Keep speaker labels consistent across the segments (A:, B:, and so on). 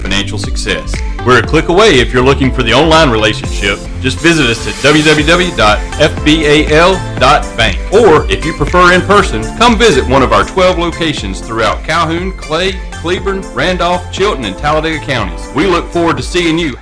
A: financial success. We're a click away if you're looking for the online relationship. Just visit us at www.fbal.bank. Or if you prefer in person, come visit one of our 12 locations throughout Calhoun, Clay, Cleburne, Randolph, Chilton, and Talladega counties. We look forward to seeing you.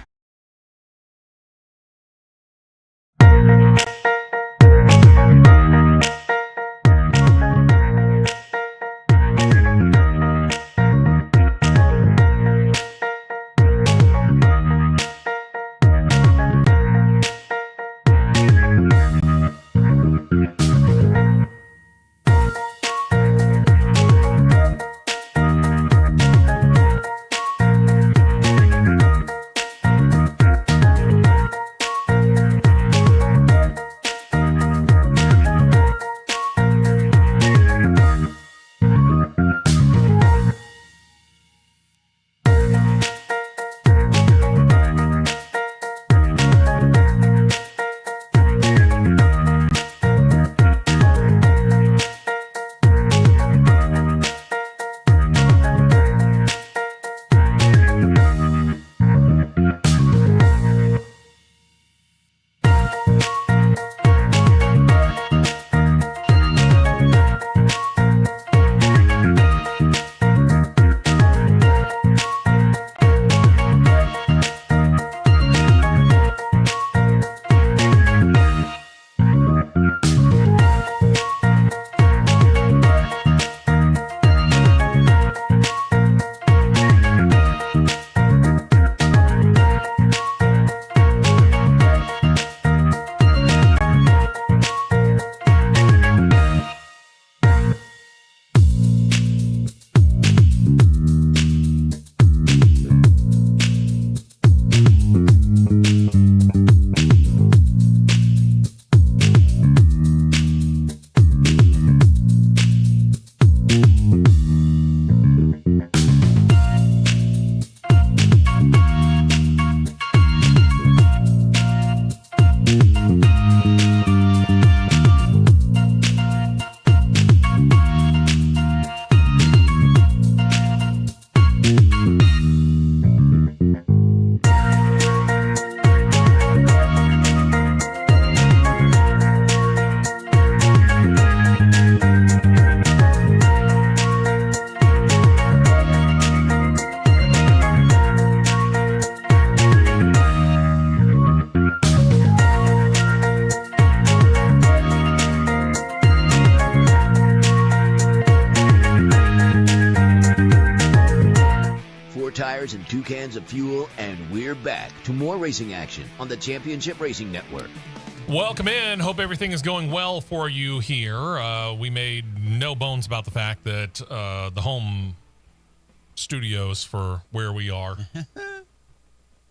B: tires and 2 cans of fuel, and we're back to more racing action on the Championship Racing Network.
C: Welcome in. Hope everything is going well for you here. We made no bones about the fact that the home studios for where we are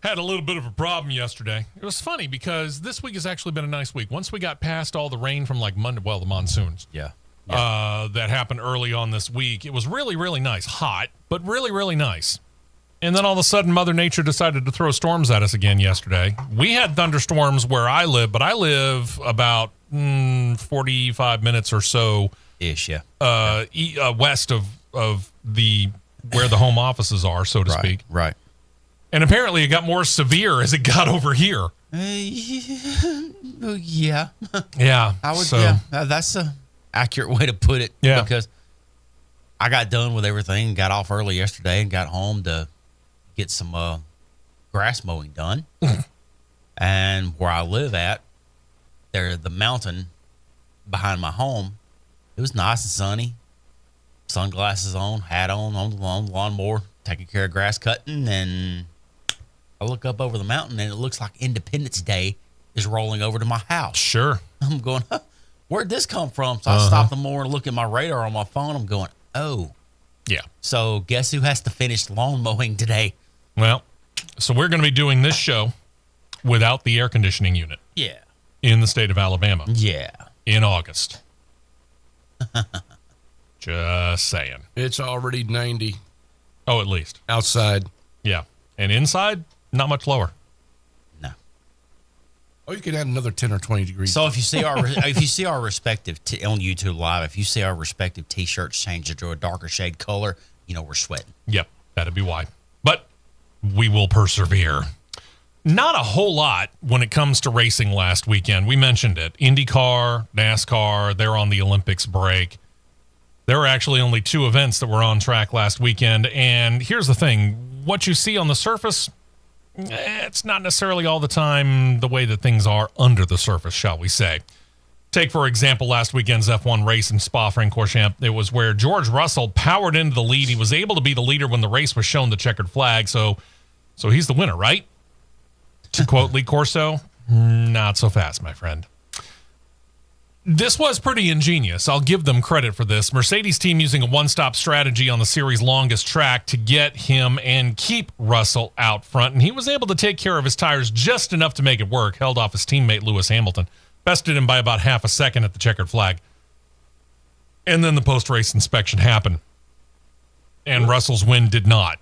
C: had a little bit of a problem yesterday. It was funny because this week has actually been a nice week. Once we got past all the rain from like Monday, well, the monsoons.
D: Yeah.
C: That happened early on this week. It was really, really nice. Hot, but really, really nice. And then all of a sudden, Mother Nature decided to throw storms at us again yesterday. We had thunderstorms where I live, but I live about 45 minutes or so
D: ish, yeah.
C: West of the where the home offices are, so to speak.
D: Right.
C: And apparently, it got more severe as it got over here.
D: Yeah.
C: Yeah.
D: I would. So, yeah, that's a accurate way to put it.
C: Yeah.
D: Because I got done with everything, got off early yesterday, and got home to get some grass mowing done. And where I live at, there's the mountain behind my home. It was nice and sunny. Sunglasses on, hat on the lawnmower, taking care of grass cutting, and I look up over the mountain, and it looks like Independence Day is rolling over to my house.
C: Sure.
D: I'm going, where'd this come from? So I stop the mower and look at my radar on my phone. I'm going, oh.
C: Yeah.
D: So guess who has to finish lawn mowing today?
C: Well, so we're going to be doing this show without the air conditioning unit.
D: Yeah.
C: In the state of Alabama.
D: Yeah.
C: In August. Just saying.
E: It's already 90.
C: Oh, at least.
E: Outside.
C: Yeah. And inside, not much lower.
D: No.
E: Oh, you could add another 10 or 20 degrees.
D: So if you see our respective on YouTube Live, if you see our respective T-shirts change to a darker shade color, you know we're sweating.
C: Yep. That'd be why. But we will persevere. Not a whole lot when it comes to racing last weekend. We mentioned it. IndyCar, NASCAR, they're on the Olympics break. There were actually only 2 events that were on track last weekend. And here's the thing. What you see on the surface, it's not necessarily all the time the way that things are under the surface, shall we say. Take, for example, last weekend's F1 race in Spa-Francorchamps. It was where George Russell powered into the lead. He was able to be the leader when the race was shown the checkered flag. So he's the winner, right? To quote Lee Corso, not so fast, my friend. This was pretty ingenious. I'll give them credit for this. Mercedes team using a one-stop strategy on the series' longest track to get him and keep Russell out front. And he was able to take care of his tires just enough to make it work. Held off his teammate Lewis Hamilton. Bested him by about half a second at the checkered flag. And then the post-race inspection happened. And Russell's win did not.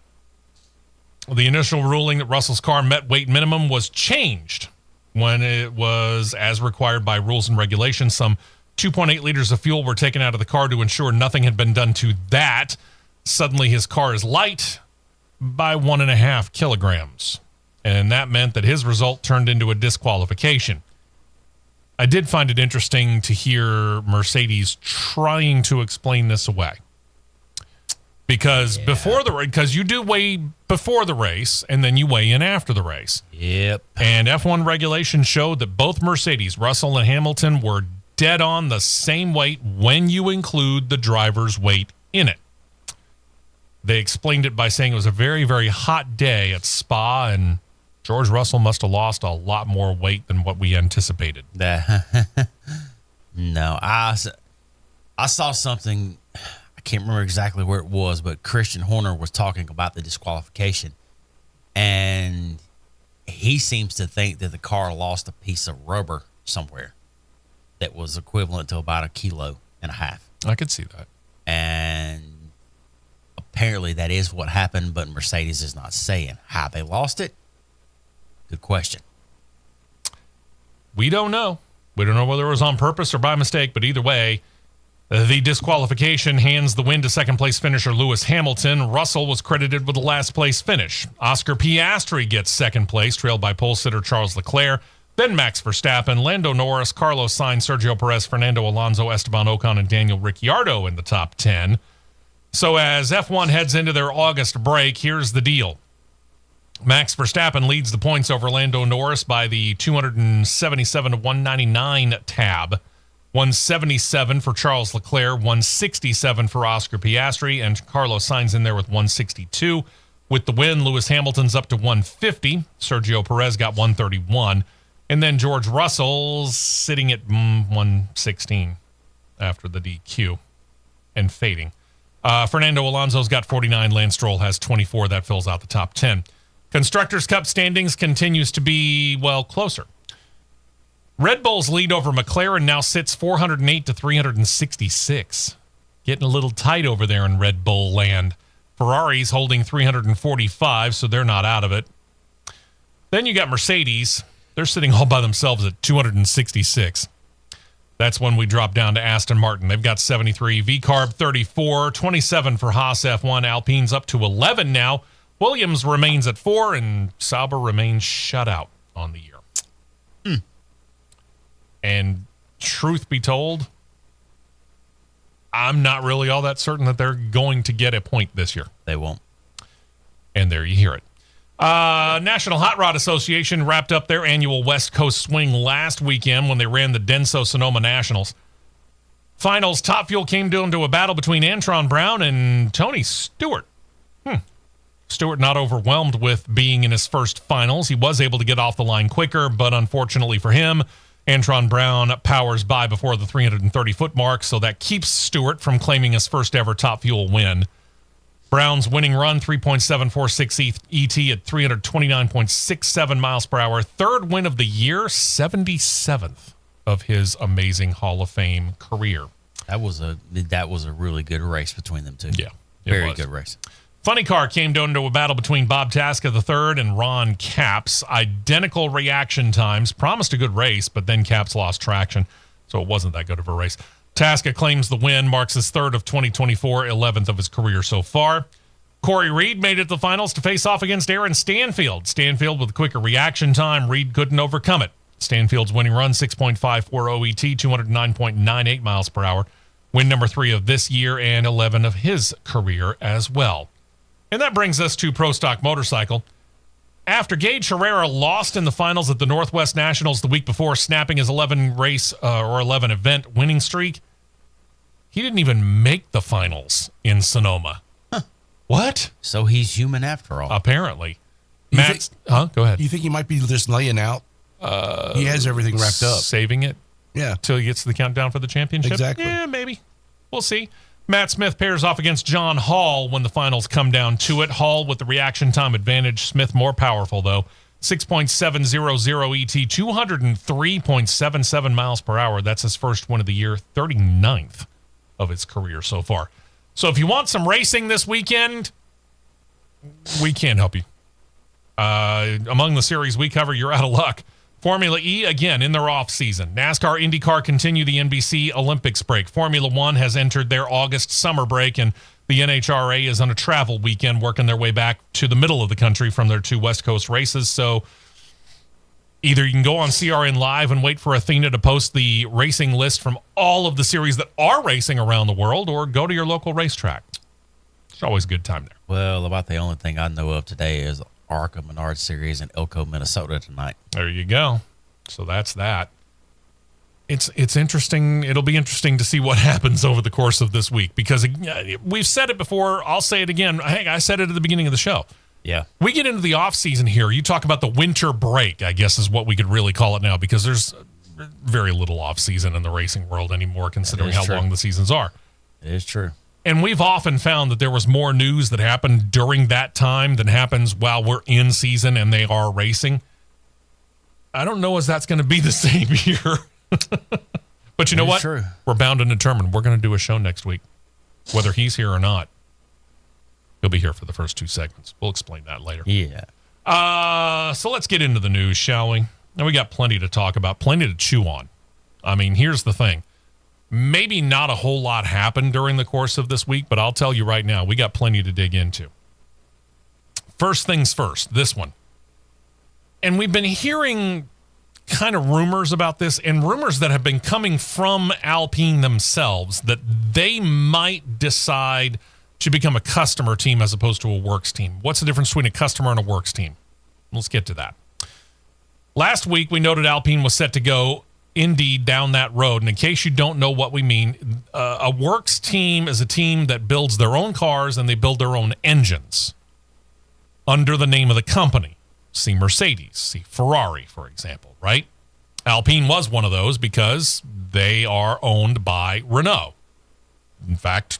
C: The initial ruling that Russell's car met weight minimum was changed when it was as required by rules and regulations. Some 2.8 liters of fuel were taken out of the car to ensure nothing had been done to that. Suddenly his car is light by 1.5 kilograms. And that meant that his result turned into a disqualification. I did find it interesting to hear Mercedes trying to explain this away. Because because you do weigh before the race and then you weigh in after the race.
D: Yep.
C: And F1 regulations showed that both Mercedes, Russell and Hamilton, were dead on the same weight when you include the driver's weight in it. They explained it by saying it was a very, very hot day at Spa, and George Russell must have lost a lot more weight than what we anticipated.
D: No, I saw something. I can't remember exactly where it was, but Christian Horner was talking about the disqualification, and he seems to think that the car lost a piece of rubber somewhere that was equivalent to about 1.5 kilos.
C: I could see that.
D: And apparently that is what happened, but Mercedes is not saying how they lost it. Good question.
C: We don't know. We don't know whether it was on purpose or by mistake, but either way, the disqualification hands the win to second-place finisher Lewis Hamilton. Russell was credited with the last-place finish. Oscar Piastri gets second place, trailed by pole-sitter Charles Leclerc. Then Max Verstappen, Lando Norris, Carlos Sainz, Sergio Perez, Fernando Alonso, Esteban Ocon, and Daniel Ricciardo in the top 10. So as F1 heads into their August break, here's the deal. Max Verstappen leads the points over Lando Norris by the 277 to 199 tab. 177 for Charles Leclerc, 167 for Oscar Piastri, and Carlos Sainz in there with 162. With the win, Lewis Hamilton's up to 150. Sergio Perez got 131. And then George Russell's sitting at 116 after the DQ and fading. Fernando Alonso's got 49. Lance Stroll has 24. That fills out the top 10. Constructors' Cup standings continues to be, well, closer. Red Bull's lead over McLaren now sits 408 to 366. Getting a little tight over there in Red Bull land. Ferrari's holding 345, so they're not out of it. Then you got Mercedes. They're sitting all by themselves at 266. That's when we drop down to Aston Martin. They've got 73. VCarb 34. 27 for Haas F1. Alpine's up to 11 now. Williams remains at 4, and Sauber remains shut out on the year. And truth be told, I'm not really all that certain that they're going to get a point this year.
D: They won't.
C: And there you hear it. National Hot Rod Association wrapped up their annual West Coast Swing last weekend when they ran the Denso Sonoma Nationals. Finals, Top Fuel came down to a battle between Antron Brown and Tony Stewart. Stewart not overwhelmed with being in his first finals. He was able to get off the line quicker, but unfortunately for him, Antron Brown powers by before the 330-foot mark, so that keeps Stewart from claiming his first ever Top Fuel win. Brown's winning run, 3.746 ET at 329.67 miles per hour. Third win of the year, 77th of his amazing Hall of Fame career.
D: That was a really good race between them two.
C: Yeah,
D: very good race.
C: Funny Car came down to a battle between Bob Tasca III and Ron Capps. Identical reaction times. Promised a good race, but then Capps lost traction, so it wasn't that good of a race. Tasca claims the win, marks his third of 2024, 11th of his career so far. Corey Reed made it to the finals to face off against Aaron Stanfield. Stanfield with a quicker reaction time. Reed couldn't overcome it. Stanfield's winning run, 6.54 OET, 209.98 miles per hour. Win number 3 of this year and 11 of his career as well. And that brings us to Pro Stock Motorcycle. After Gage Herrera lost in the finals at the Northwest Nationals the week before, snapping his 11 event winning streak, he didn't even make the finals in Sonoma.
D: Huh.
C: What?
D: So he's human after all.
C: Apparently.
E: You
C: Go ahead.
E: You think he might be just laying out? He has everything wrapped up.
C: Saving it?
E: Yeah.
C: Till he gets to the countdown for the championship?
E: Exactly.
C: Yeah, maybe. We'll see. Matt Smith pairs off against John Hall when the finals come down to it. Hall with the reaction time advantage. Smith more powerful, though. 6.700 ET, 203.77 miles per hour. That's his first win of the year, 39th of his career so far. So if you want some racing this weekend, we can't help you. Among the series we cover, you're out of luck. Formula E, again, in their off season. NASCAR, Indycar continue the NBC Olympics break. Formula One has entered their August summer break, and the NHRA is on a travel weekend, working their way back to the middle of the country from their 2 West Coast races. So either you can go on CRN Live and wait for Athena to post the racing list from all of the series that are racing around the world, or go to your local racetrack. It's always a good time there.
D: Well, about the only thing I know of today is ARCA Menard Series in Elko, Minnesota tonight.
C: There you go. So that's that. It's interesting. It'll be interesting to see what happens over the course of this week, because we've said it before. I'll say it again. Hey, I said it at the beginning of the show.
D: Yeah.
C: We get into the off season here. You talk about the winter break, I guess is what we could really call it now, because there's very little off season in the racing world anymore, considering how long the seasons are.
D: It is true.
C: And we've often found that there was more news that happened during that time than happens while we're in season and they are racing. I don't know if that's going to be the same here. But you know what?
D: True.
C: We're bound and determined. We're going to do a show next week, whether he's here or not. He'll be here for the first 2 segments. We'll explain that later.
D: Yeah.
C: So let's get into the news, shall we? Now, we got plenty to talk about, plenty to chew on. I mean, here's the thing. Maybe not a whole lot happened during the course of this week, but I'll tell you right now, we got plenty to dig into. First things first, this one. And we've been hearing kind of rumors about this, and rumors that have been coming from Alpine themselves, that they might decide to become a customer team as opposed to a works team. What's the difference between a customer and a works team? Let's get to that. Last week, we noted Alpine was set to go indeed down that road. And in case you don't know what we mean, a works team is a team that builds their own cars and they build their own engines under the name of the company. See Mercedes, see Ferrari, for example, right? Alpine was one of those because they are owned by Renault. In fact,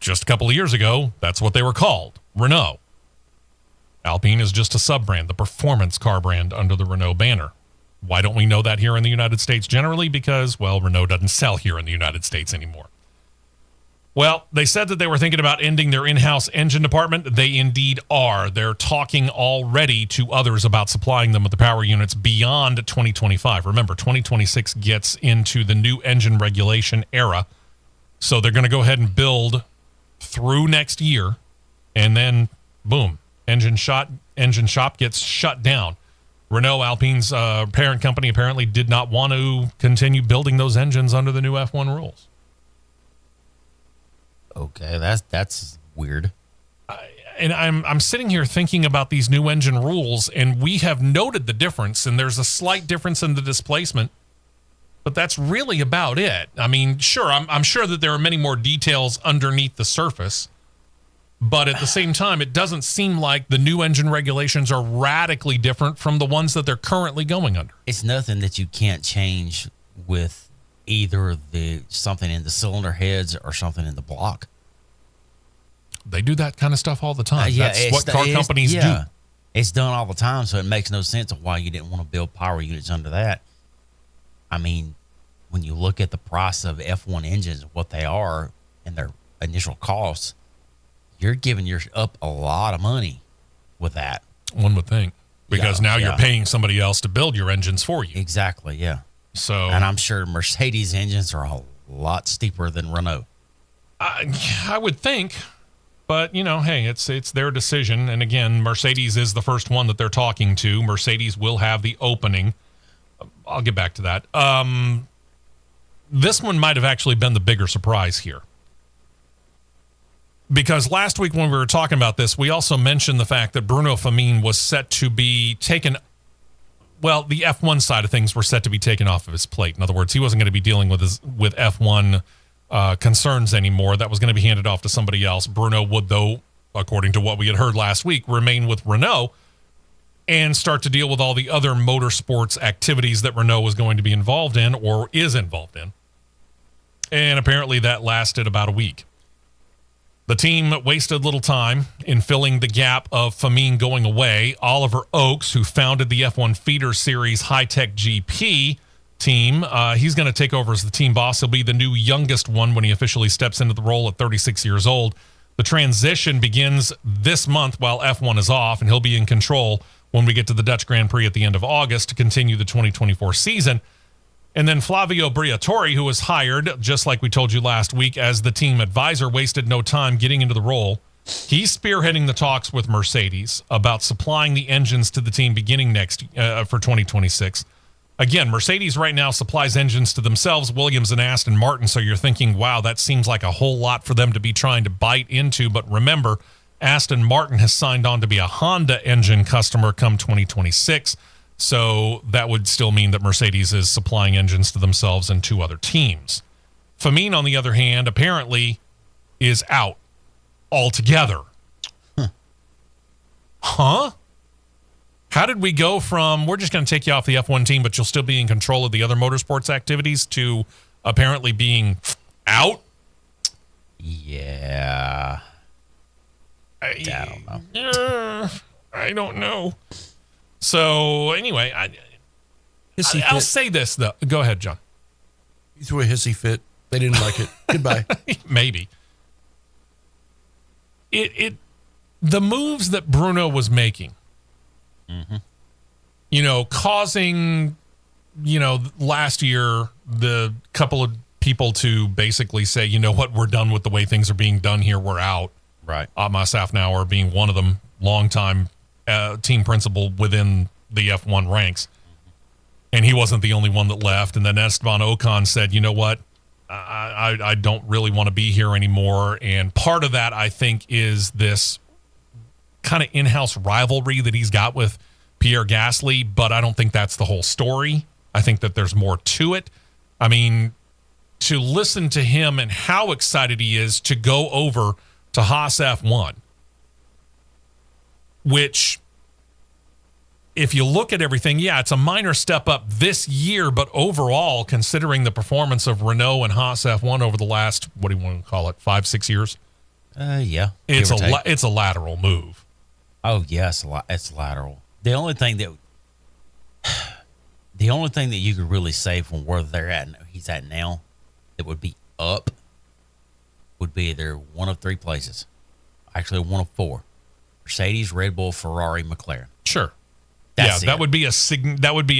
C: just a couple of years ago, that's what they were called, Renault. Alpine is just a sub-brand, the performance car brand under the Renault banner. Why don't we know that here in the United States generally? Because, well, Renault doesn't sell here in the United States anymore. Well, they said that they were thinking about ending their in-house engine department. They indeed are. They're talking already to others about supplying them with the power units beyond 2025. Remember, 2026 gets into the new engine regulation era. So they're going to go ahead and build through next year, and then, boom, engine shop gets shut down. Renault, Alpine's parent company, apparently did not want to continue building those engines under the new F1 rules.
D: Okay, that's weird.
C: And I'm sitting here thinking about these new engine rules, and we have noted the difference, and there's a slight difference in the displacement, but that's really about it. I mean, sure, I'm sure that there are many more details underneath the surface, but at the same time, it doesn't seem like the new engine regulations are radically different from the ones that they're currently going under.
D: It's nothing that you can't change with either something in the cylinder heads or something in the block.
C: They do that kind of stuff all the time. That's what car companies do.
D: It's done all the time, so it makes no sense of why you didn't want to build power units under that. I mean, when you look at the price of F1 engines, what they are and their initial costs, you're giving up a lot of money with that.
C: One would think. Because now you're paying somebody else to build your engines for you.
D: Exactly, yeah.
C: So,
D: and I'm sure Mercedes engines are a lot steeper than Renault.
C: I would think. But, hey, it's their decision. And again, Mercedes is the first one that they're talking to. Mercedes will have the opening. I'll get back to that. This one might have actually been the bigger surprise here. Because last week when we were talking about this, we also mentioned the fact that Bruno Famine was set to be taken. Well, the F1 side of things were set to be taken off of his plate. In other words, he wasn't going to be dealing with F1 concerns anymore. That was going to be handed off to somebody else. Bruno would, though, according to what we had heard last week, remain with Renault and start to deal with all the other motorsports activities that Renault was going to be involved in or is involved in. And apparently that lasted about a week. The team wasted little time in filling the gap of Famine going away. Oliver Oakes, who founded the F1 Feeder Series High-Tech GP team, he's going to take over as the team boss. He'll be the new youngest one when he officially steps into the role at 36 years old. The transition begins this month while F1 is off, and he'll be in control when we get to the Dutch Grand Prix at the end of August to continue the 2024 season. And then Flavio Briatore, who was hired, just like we told you last week, as the team advisor, wasted no time getting into the role. He's spearheading the talks with Mercedes about supplying the engines to the team beginning for 2026. Again, Mercedes right now supplies engines to themselves, Williams and Aston Martin, so you're thinking, wow, that seems like a whole lot for them to be trying to bite into. But remember, Aston Martin has signed on to be a Honda engine customer come 2026. So that would still mean that Mercedes is supplying engines to themselves and two other teams. Famine, on the other hand, apparently is out altogether. Huh? How did we go from, we're just going to take you off the F1 team, but you'll still be in control of the other motorsports activities, to apparently being out?
D: Yeah. I don't know.
C: Yeah, I don't know. So, anyway, I'll say this, though. Go ahead, John.
E: You threw a hissy fit. They didn't like it. Goodbye.
C: Maybe. The moves that Bruno was making, causing, last year, the couple of people to basically say, you know what, we're done with the way things are being done here. We're out.
D: Right.
C: Otmar Safnauer being one of them, longtime team principal within the F1 ranks. And he wasn't the only one that left. And then Esteban Ocon said, you know what, I don't really want to be here anymore. And part of that, I think, is this kind of in-house rivalry that he's got with Pierre Gasly, but I don't think that's the whole story. I think that there's more to it. I mean, to listen to him and how excited he is to go over to Haas F1, which, if you look at everything, yeah, it's a minor step up this year, but overall, considering the performance of Renault and Haas F1 over the last, what do you want to call it, 5-6 years?
D: Yeah.
C: It's a lateral move.
D: Oh, yes, it's lateral. The only thing that you could really say from where he's at now, that would be up, would be either one of three places. Actually, one of four: Mercedes, Red Bull, Ferrari, McLaren.
C: Sure.
D: That's
C: that would be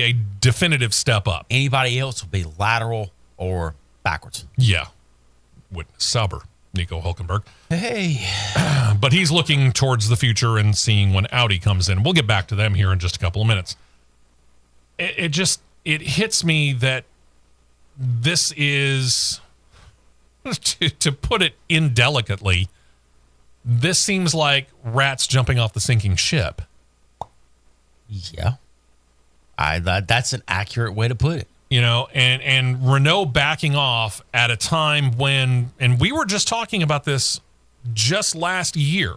C: a definitive step up.
D: Anybody else would be lateral or backwards.
C: Yeah. Witness Sauber, Nico Hulkenberg.
D: Hey.
C: But he's looking towards the future and seeing when Audi comes in. We'll get back to them here in just a couple of minutes. It hits me that this is, to put it indelicately, this seems like rats jumping off the sinking ship.
D: Yeah. That's an accurate way to put it.
C: And Renault backing off at a time when, and we were just talking about this just last year.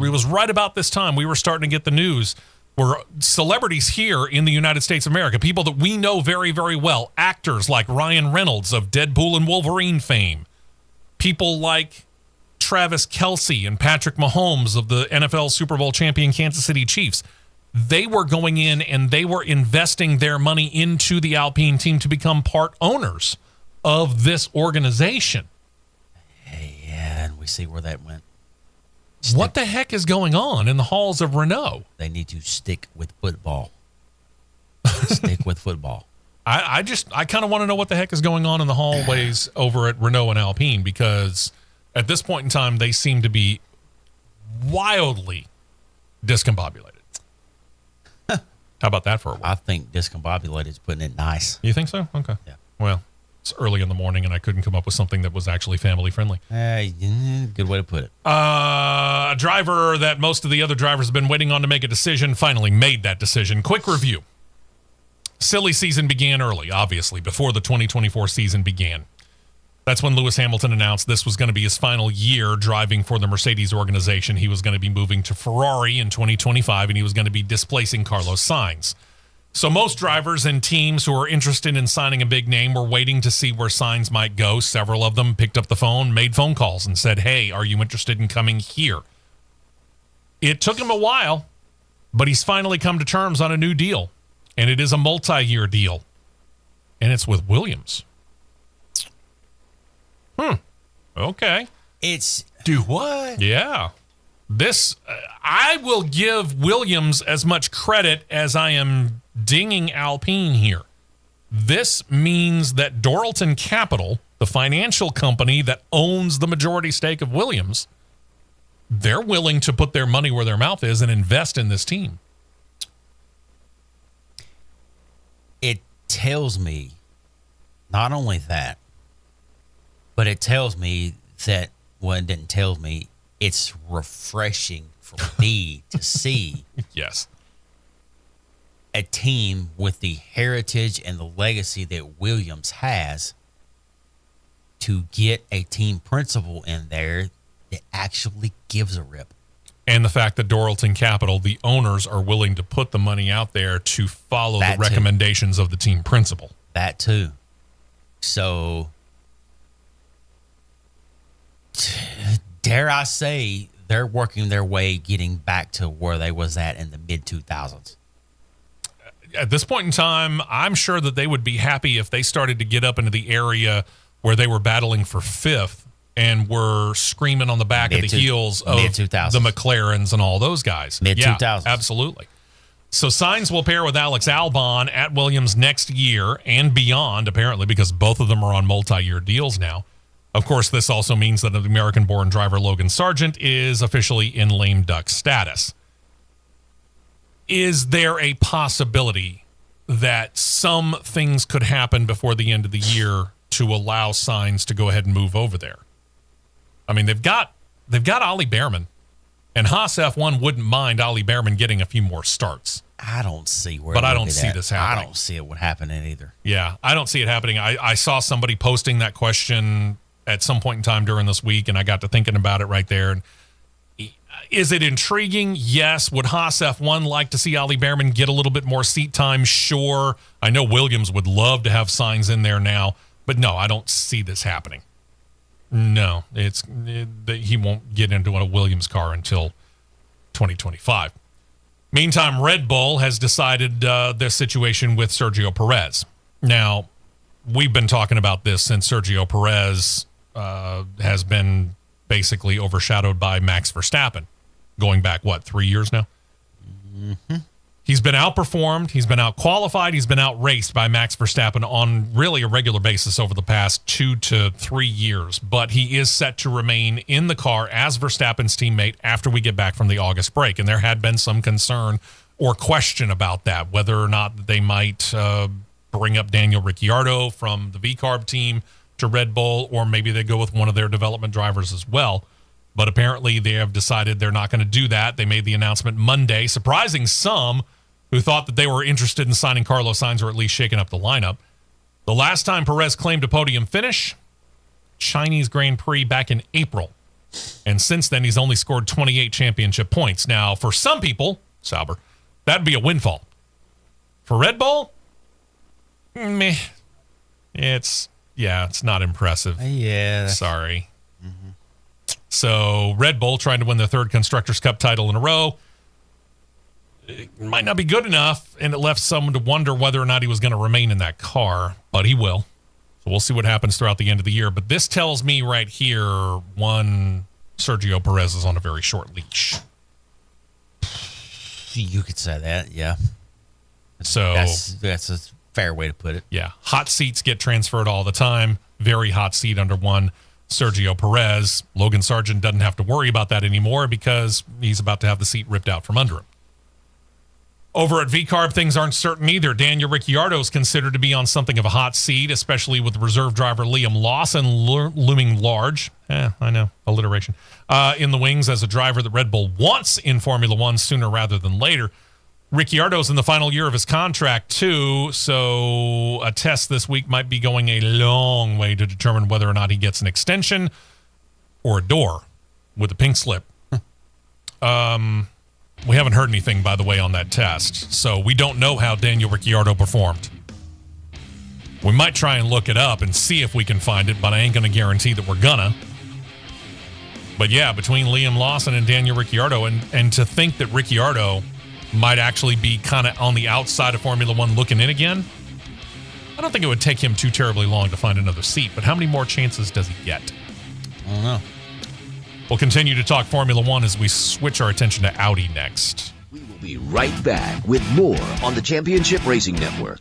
C: It was right about this time we were starting to get the news where celebrities here in the United States of America, people that we know very, very well, actors like Ryan Reynolds of Deadpool and Wolverine fame, people like Travis Kelce and Patrick Mahomes of the NFL Super Bowl champion Kansas City Chiefs, they were going in and they were investing their money into the Alpine team to become part owners of this organization.
D: Yeah, and we see where that went.
C: What the heck is going on in the halls of Renault?
D: They need to stick with football. Stick with football.
C: I kind of want to know what the heck is going on in the hallways over at Renault and Alpine, because at this point in time, they seem to be wildly discombobulated. How about that for a word?
D: I think discombobulated is putting it nice.
C: You think so? Okay.
D: Yeah.
C: Well, it's early in the morning, and I couldn't come up with something that was actually family friendly.
D: Good way to put it.
C: A driver that most of the other drivers have been waiting on to make a decision finally made that decision. Quick review. Silly season began early, obviously, before the 2024 season began. That's when Lewis Hamilton announced this was going to be his final year driving for the Mercedes organization. He was going to be moving to Ferrari in 2025, and he was going to be displacing Carlos Sainz. So most drivers and teams who are interested in signing a big name were waiting to see where Sainz might go. Several of them picked up the phone, made phone calls, and said, hey, are you interested in coming here? It took him a while, but he's finally come to terms on a new deal, and it is a multi-year deal, and it's with Williams. Okay.
E: Do what?
C: Yeah. This, I will give Williams as much credit as I am dinging Alpine here. This means that Doralton Capital, the financial company that owns the majority stake of Williams, they're willing to put their money where their mouth is and invest in this team.
D: It tells me not only that, but it tells me that, well, it didn't tell me, it's refreshing for me to see
C: Yes.
D: a team with the heritage and the legacy that Williams has to get a team principal in there that actually gives a rip.
C: And the fact that Doralton Capital, the owners, are willing to put the money out there to follow
D: That
C: the
D: too.
C: recommendations of the team principal.
D: That too. So, dare I say, they're working their way getting back to where they was at in the mid-2000s.
C: At this point in time, I'm sure that they would be happy if they started to get up into the area where they were battling for fifth and were screaming on the back of the heels of the
D: mid-2000s.
C: McLarens and all those guys.
D: Mid-2000s.
C: Yeah, absolutely. So Sainz will pair with Alex Albon at Williams next year and beyond, apparently, because both of them are on multi-year deals now. Of course, this also means that the American-born driver Logan Sargent is officially in lame duck status. Is there a possibility that some things could happen before the end of the year to allow Sainz to go ahead and move over there? I mean, they've got Ollie Behrman, and Haas F1 wouldn't mind Ollie Behrman getting a few more starts.
D: I don't see where.
C: But
D: it
C: I
D: would
C: don't
D: be
C: see
D: that.
C: this happening.
D: I don't see it would happen either.
C: Yeah, I don't see it happening. I saw somebody posting that question at some point in time during this week, and I got to thinking about it right there. And is it intriguing? Yes. Would Haas F1 like to see Ollie Behrman get a little bit more seat time? Sure. I know Williams would love to have Sainz in there now, but no, I don't see this happening. No, he won't get into a Williams car until 2025. Meantime, Red Bull has decided their situation with Sergio Perez. Now, we've been talking about this since Sergio Perez has been basically overshadowed by Max Verstappen, going back, 3 years now? Mm-hmm. He's been outperformed, he's been outqualified, he's been outraced by Max Verstappen on really a regular basis over the past 2 to 3 years. But he is set to remain in the car as Verstappen's teammate after we get back from the August break. And there had been some concern or question about that, whether or not they might bring up Daniel Ricciardo from the VCARB team to Red Bull, or maybe they go with one of their development drivers as well. But apparently they have decided they're not going to do that. They made the announcement Monday, surprising some who thought that they were interested in signing Carlos Sainz or at least shaking up the lineup. The last time Perez claimed a podium finish, Chinese Grand Prix back in April. And since then, he's only scored 28 championship points. Now, for some people, Sauber, that'd be a windfall. For Red Bull, meh. It's not impressive.
D: Yeah.
C: Sorry. So Red Bull trying to win their third Constructors' Cup title in a row. It might not be good enough, and it left someone to wonder whether or not he was going to remain in that car, but he will. So we'll see what happens throughout the end of the year. But this tells me right here, Sergio Perez is on a very short leash.
D: You could say that, yeah.
C: So
D: that's a fair way to put it.
C: Yeah, hot seats get transferred all the time. Very hot seat under one Sergio Perez. Logan Sargent doesn't have to worry about that anymore because he's about to have the seat ripped out from under him. Over at VCARB, things aren't certain either. Daniel Ricciardo is considered to be on something of a hot seat, especially with reserve driver Liam Lawson looming large. I know, alliteration. In the wings as a driver that Red Bull wants in Formula One sooner rather than later. Ricciardo's in the final year of his contract, too, so a test this week might be going a long way to determine whether or not he gets an extension or a door with a pink slip. We haven't heard anything, by the way, on that test, so we don't know how Daniel Ricciardo performed. We might try and look it up and see if we can find it, but I ain't going to guarantee that we're gonna. But yeah, between Liam Lawson and Daniel Ricciardo, and to think that Ricciardo might actually be kind of on the outside of Formula One looking in again, I don't think it would take him too terribly long to find another seat, but how many more chances does he get?
D: I don't know.
C: We'll continue to talk Formula One as we switch our attention to Audi next.
B: We will be right back with more on the Championship Racing Network.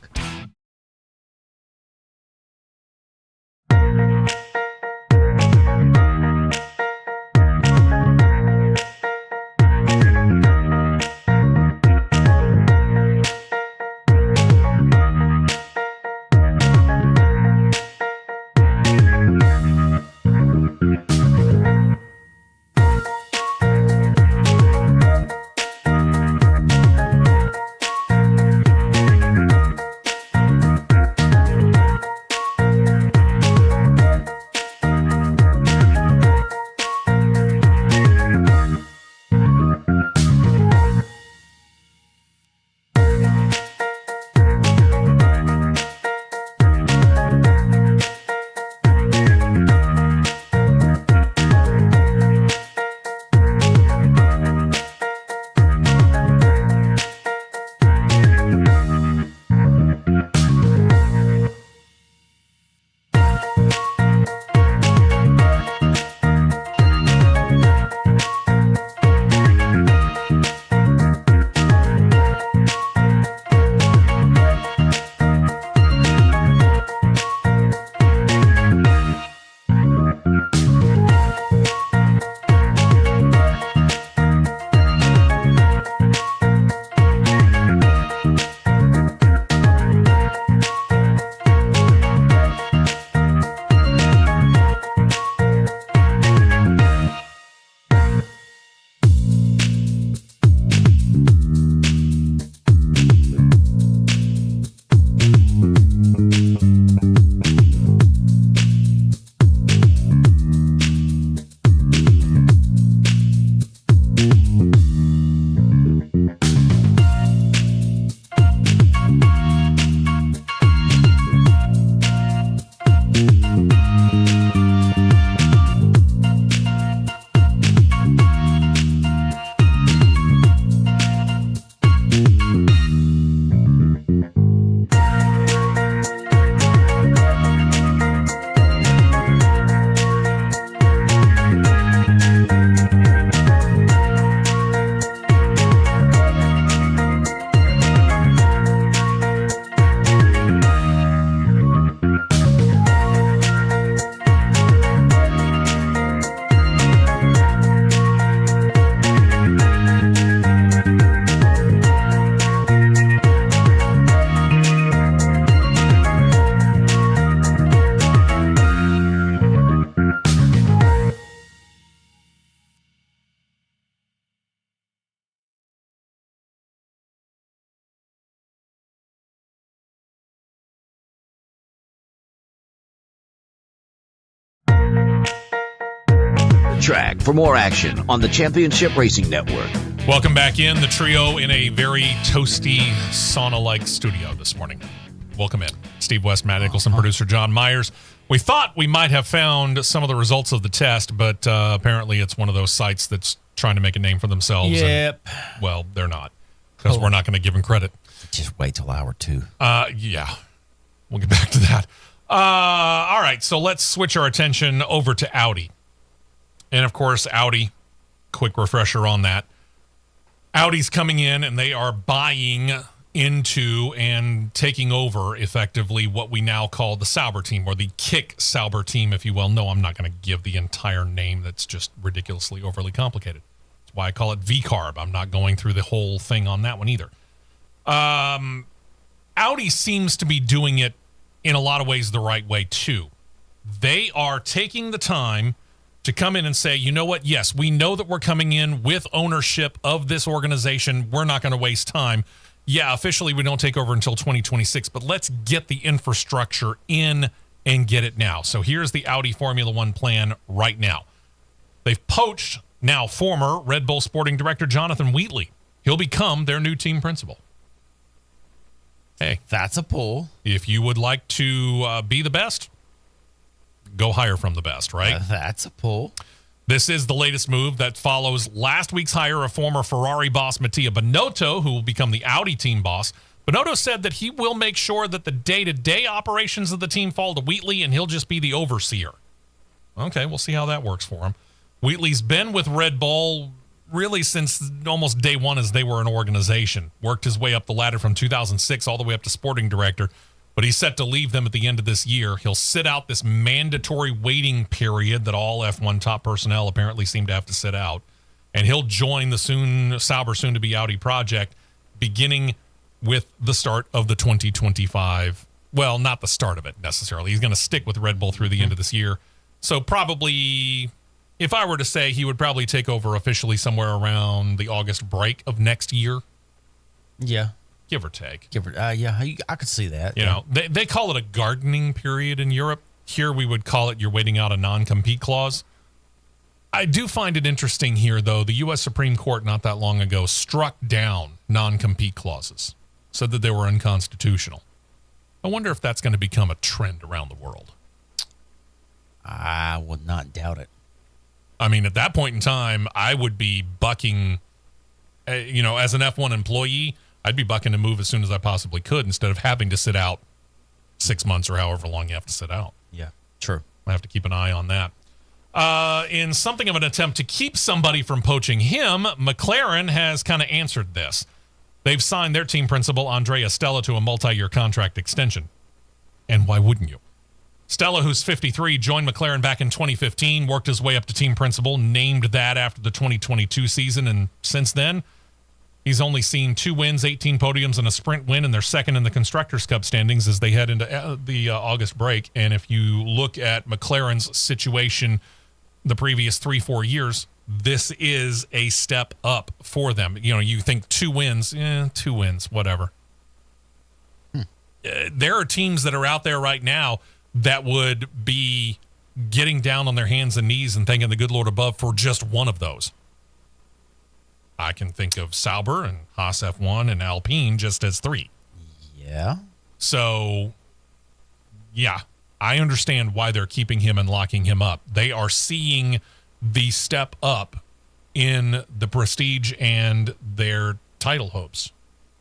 B: Track for more action on the Championship Racing Network.
C: Welcome back in, the trio in a very toasty, sauna-like studio this morning. Welcome in. Steve West, Matt Nicholson, producer John Myers. We thought we might have found some of the results of the test, but apparently it's one of those sites that's trying to make a name for themselves.
D: Yep.
C: And, well, they're not, because we're not going to give them credit.
D: Just wait till hour 2.
C: Yeah. We'll get back to that. All right, so let's switch our attention over to Audi. And, of course, Audi, quick refresher on that. Audi's coming in, and they are buying into and taking over effectively what we now call the Sauber team, or the Kick Sauber team, if you will. No, I'm not going to give the entire name. That's just ridiculously overly complicated. That's why I call it V-Carb. I'm not going through the whole thing on that one either. Audi seems to be doing it in a lot of ways the right way too. They are taking the time to come in and say, you know what? Yes, we know that we're coming in with ownership of this organization. We're not going to waste time. Yeah, officially we don't take over until 2026, but let's get the infrastructure in and get it now. So here's the Audi Formula One plan right now. They've poached now former Red Bull sporting director Jonathan Wheatley. He'll become their new team principal. Hey,
D: That's a pull.
C: if you would like to be the best, go hire from the best, right?
D: That's a pull.
C: This is the latest move that follows last week's hire of former Ferrari boss Mattia Binotto, who will become the Audi team boss. Binotto said that he will make sure that the day-to-day operations of the team fall to Wheatley, and he'll just be the overseer. Okay, we'll see how that works for him. Wheatley's been with Red Bull really since almost day one as they were an organization. Worked his way up the ladder from 2006 all the way up to sporting director, but he's set to leave them at the end of this year. He'll sit out this mandatory waiting period that all F1 top personnel apparently seem to have to sit out, and he'll join the Sauber soon-to-be Audi project beginning with the start of the 2025. Well, not the start of it necessarily. He's going to stick with Red Bull through the end of this year. So probably, if I were to say, he would probably take over officially somewhere around the August break of next year,
D: Yeah.
C: give or take.
D: I could see that.
C: You know, they call it a gardening period in Europe. Here we would call it you're waiting out a non-compete clause. I do find it interesting here, though. The U.S. Supreme Court not that long ago struck down non-compete clauses, said that they were unconstitutional. I wonder if that's going to become a trend around the world.
D: I would not doubt it.
C: I mean, at that point in time, I would be bucking, as an F1 employee, I'd be bucking to move as soon as I possibly could instead of having to sit out 6 months or however long you have to sit out.
D: Yeah, true.
C: I have to keep an eye on that. In something of an attempt to keep somebody from poaching him, McLaren has kind of answered this. They've signed their team principal, Andrea Stella, to a multi-year contract extension. And why wouldn't you? Stella, who's 53, joined McLaren back in 2015, worked his way up to team principal, named that after the 2022 season, and since then, he's only seen 2 wins, 18 podiums, and a sprint win, and they're second in the Constructors' Cup standings as they head into the August break. And if you look at McLaren's situation the previous 3-4 years, this is a step up for them. You think 2 wins, 2 wins, whatever. There are teams that are out there right now that would be getting down on their hands and knees and thanking the good Lord above for just one of those. I can think of Sauber and Haas F1 and Alpine just as 3.
D: Yeah.
C: So, yeah, I understand why they're keeping him and locking him up. They are seeing the step up in the prestige and their title hopes,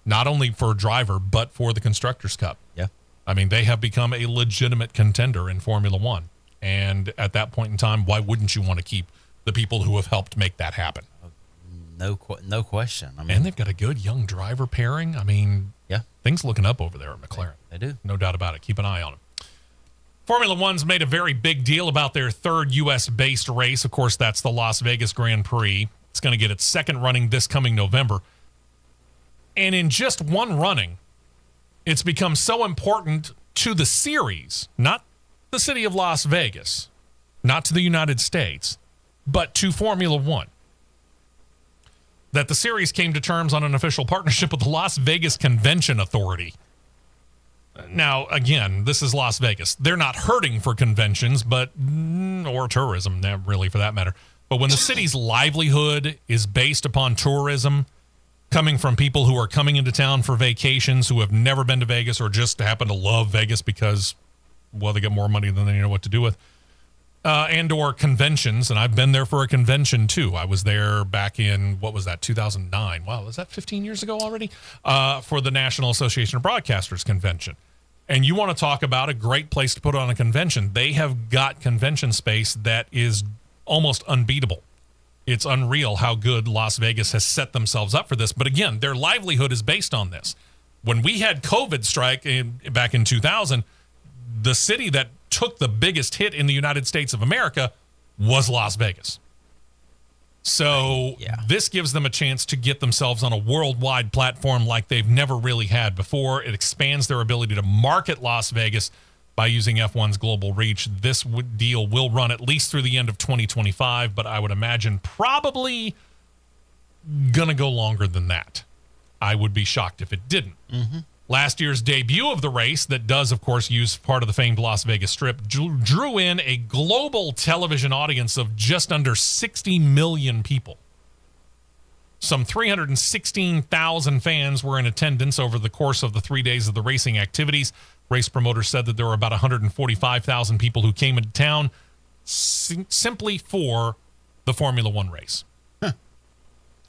C: not only for driver, but for the Constructors' Cup.
D: Yeah.
C: I mean, they have become a legitimate contender in Formula One. And at that point in time, why wouldn't you want to keep the people who have helped make that happen?
D: No question. I mean,
C: And they've got a good young driver pairing. I mean,
D: yeah,
C: things looking up over there at McLaren.
D: they do.
C: No doubt about it. Keep an eye on them. Formula One's made a very big deal about their third U.S.-based race. Of course, that's the Las Vegas Grand Prix. It's going to get its second running this coming November. And in just one running, it's become so important to the series, not the city of Las Vegas, not to the United States, but to Formula One, that the series came to terms on an official partnership with the Las Vegas Convention Authority. Now, again, this is Las Vegas. They're not hurting for conventions, or tourism, really, for that matter. But when the city's livelihood is based upon tourism, coming from people who are coming into town for vacations, who have never been to Vegas or just happen to love Vegas because, well, they get more money than they know what to do with, and or conventions, and I've been there for a convention too. I was there back in, 2009? Wow, was that 15 years ago already? For the National Association of Broadcasters convention. And you want to talk about a great place to put on a convention. They have got convention space that is almost unbeatable. It's unreal how good Las Vegas has set themselves up for this. But again, their livelihood is based on this. When we had COVID strike back in 2000, the city that took the biggest hit in the United States of America was Las Vegas. So this gives them a chance to get themselves on a worldwide platform like they've never really had before. It expands their ability to market Las Vegas by using F1's global reach. This deal will run at least through the end of 2025, but I would imagine probably going to go longer than that. I would be shocked if it didn't. Last year's debut of the race, that does, of course, use part of the famed Las Vegas Strip, drew in a global television audience of just under 60 million people. Some 316,000 fans were in attendance over the course of the 3 days of the racing activities. Race promoters said that there were about 145,000 people who came into town simply for the Formula One race.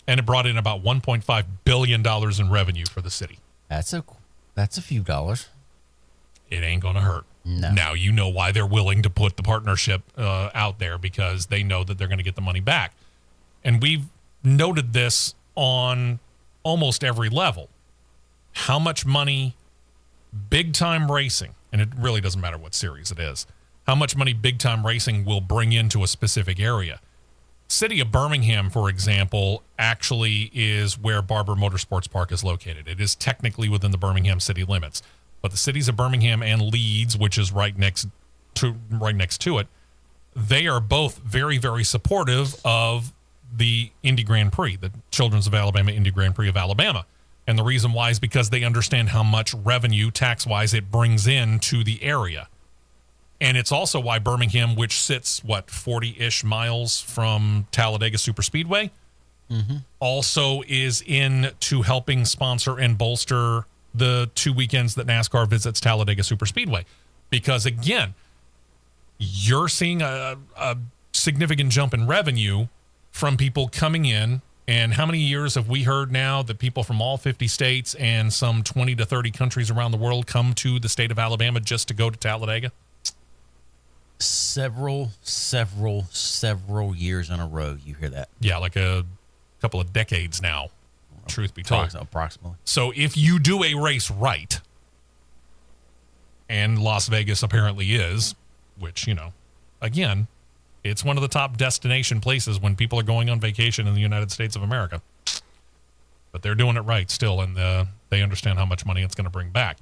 C: And it brought in about $1.5 billion in revenue for the city.
D: That's a few dollars.
C: It ain't going to hurt.
D: No.
C: Now, you know why they're willing to put the partnership out there, because they know that they're going to get the money back. And we've noted this on almost every level. How much money big-time racing, and it really doesn't matter what series it is, how much money big-time racing will bring into a specific area. City of Birmingham, for example, actually is where Barber Motorsports Park is located. It is technically within the Birmingham city limits, but the cities of Birmingham and Leeds, which is right next to it, they are both very, very supportive of the Indy Grand Prix, the Children's of Alabama Indy Grand Prix of Alabama. And the reason why is because they understand how much revenue, tax-wise, it brings in to the area. And it's also why Birmingham, which sits, 40-ish miles from Talladega Superspeedway, also is into helping sponsor and bolster the 2 weekends that NASCAR visits Talladega Superspeedway. Because, again, you're seeing a significant jump in revenue from people coming in. And how many years have we heard now that people from all 50 states and some 20 to 30 countries around the world come to the state of Alabama just to go to Talladega?
D: Several years in a row, you hear that.
C: Yeah, like a couple of decades now, truth be told.
D: Approximately.
C: So if you do a race right, and Las Vegas apparently is, which, again, it's one of the top destination places when people are going on vacation in the United States of America. But they're doing it right still, and they understand how much money it's going to bring back.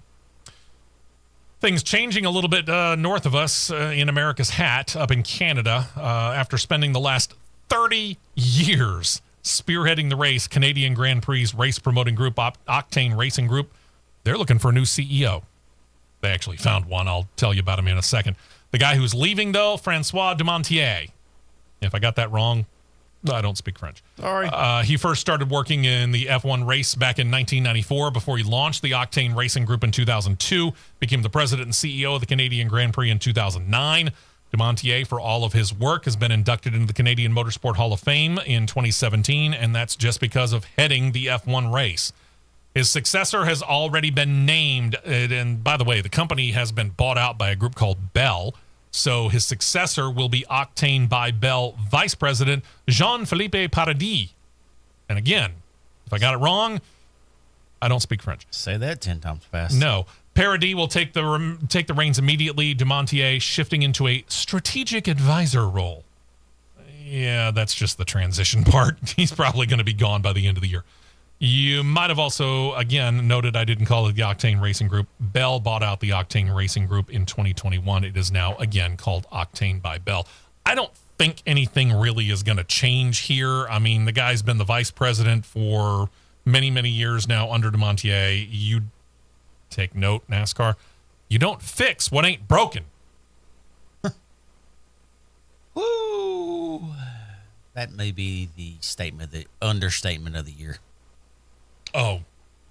C: Things changing a little bit north of us in America's hat up in Canada. After spending the last 30 years spearheading the race, Canadian Grand Prix race promoting group Octane Racing Group, they're looking for a new CEO. They actually found one. I'll tell you about him in a second. The guy who's leaving, though, Francois Dumontier. If I got that wrong, I don't speak French.
D: Sorry.
C: He first started working in the F1 race back in 1994 before he launched the Octane Racing Group in 2002, became the president and CEO of the Canadian Grand Prix in 2009. Dumontier, for all of his work, has been inducted into the Canadian Motorsport Hall of Fame in 2017, and that's just because of heading the F1 race. His successor has already been named, and by the way, the company has been bought out by a group called Bell. So his successor will be Octane by Bell Vice President Jean-Philippe Paradis. And again, if I got it wrong, I don't speak French.
D: Say that 10 times fast.
C: No. Paradis will take the reins immediately. Dumontier shifting into a strategic advisor role. Yeah, that's just the transition part. He's probably going to be gone by the end of the year. You might have also, again, noted I didn't call it the Octane Racing Group. Bell bought out the Octane Racing Group in 2021. It is now, again, called Octane by Bell. I don't think anything really is going to change here. I mean, the guy's been the vice president for many, many years now under Dumontier. You take note, NASCAR. You don't fix what ain't broken.
D: Woo! That may be the understatement of the year.
C: Oh,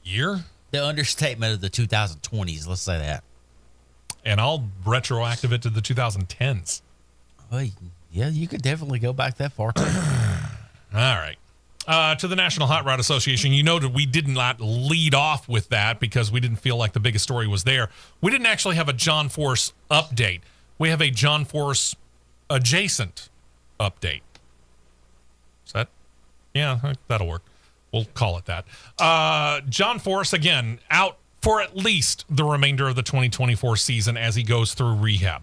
C: year?
D: The understatement of the 2020s, let's say that.
C: And I'll retroactive it to the 2010s.
D: Well, yeah, you could definitely go back that far, too.
C: All right. To the National Hot Rod Association, you noted we did not lead off with that because we didn't feel like the biggest story was there. We didn't actually have a John Force update. We have a John Force adjacent update. Is that? Yeah, that'll work. We'll call it that. John Force, again, out for at least the remainder of the 2024 season as he goes through rehab.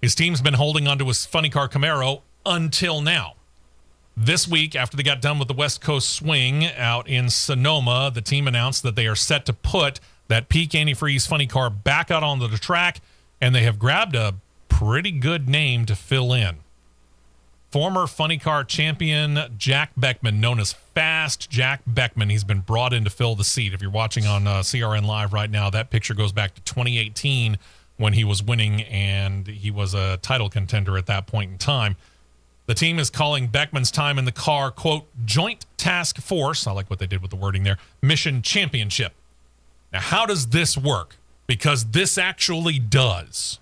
C: His team's been holding onto his funny car Camaro until now. This week, after they got done with the West Coast Swing out in Sonoma, the team announced that they are set to put that peak antifreeze funny car back out onto the track, and they have grabbed a pretty good name to fill in. Former funny car champion Jack Beckman, known as Fast Jack Beckman. He's been brought in to fill the seat. If you're watching on CRN Live right now, that picture goes back to 2018 when he was winning, and he was a title contender at that point in time. The team is calling Beckman's time in the car, quote, Joint Task Force, I like what they did with the wording there, Mission Championship. Now, how does this work? Because this actually does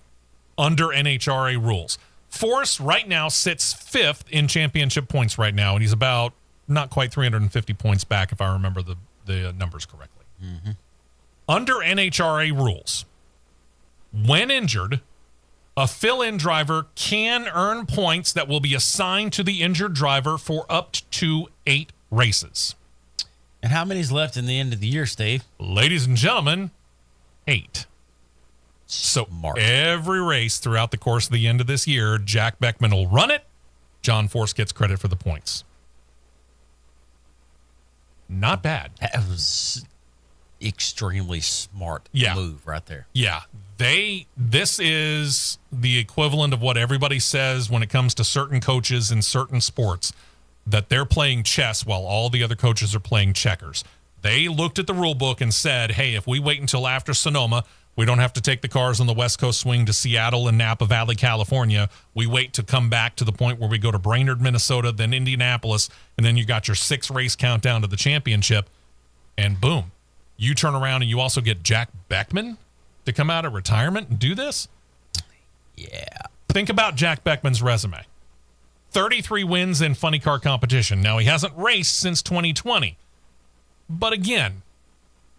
C: under NHRA rules. Force right now sits 5th in championship points right now, and he's about not quite 350 points back, if I remember the numbers correctly. Mm-hmm. Under NHRA rules, when injured, a fill-in driver can earn points that will be assigned to the injured driver for up to 8 races.
D: And how many's left in the end of the year, Steve?
C: Ladies and gentlemen, 8. So
D: Smart.
C: Every race throughout the course of the end of this year, Jack Beckman will run it. John Force gets credit for the points. Not bad.
D: That was extremely smart move right there.
C: Yeah. This is the equivalent of what everybody says when it comes to certain coaches in certain sports, that they're playing chess while all the other coaches are playing checkers. They looked at the rule book and said, hey, if we wait until after Sonoma, we don't have to take the cars on the West Coast Swing to Seattle and Napa Valley, California. We wait to come back to the point where we go to Brainerd, Minnesota, then Indianapolis, and then you got your 6-race countdown to the championship, and boom. You turn around and you also get Jack Beckman to come out of retirement and do this?
D: Yeah.
C: Think about Jack Beckman's resume. 33 wins in funny car competition. Now, he hasn't raced since 2020. But again,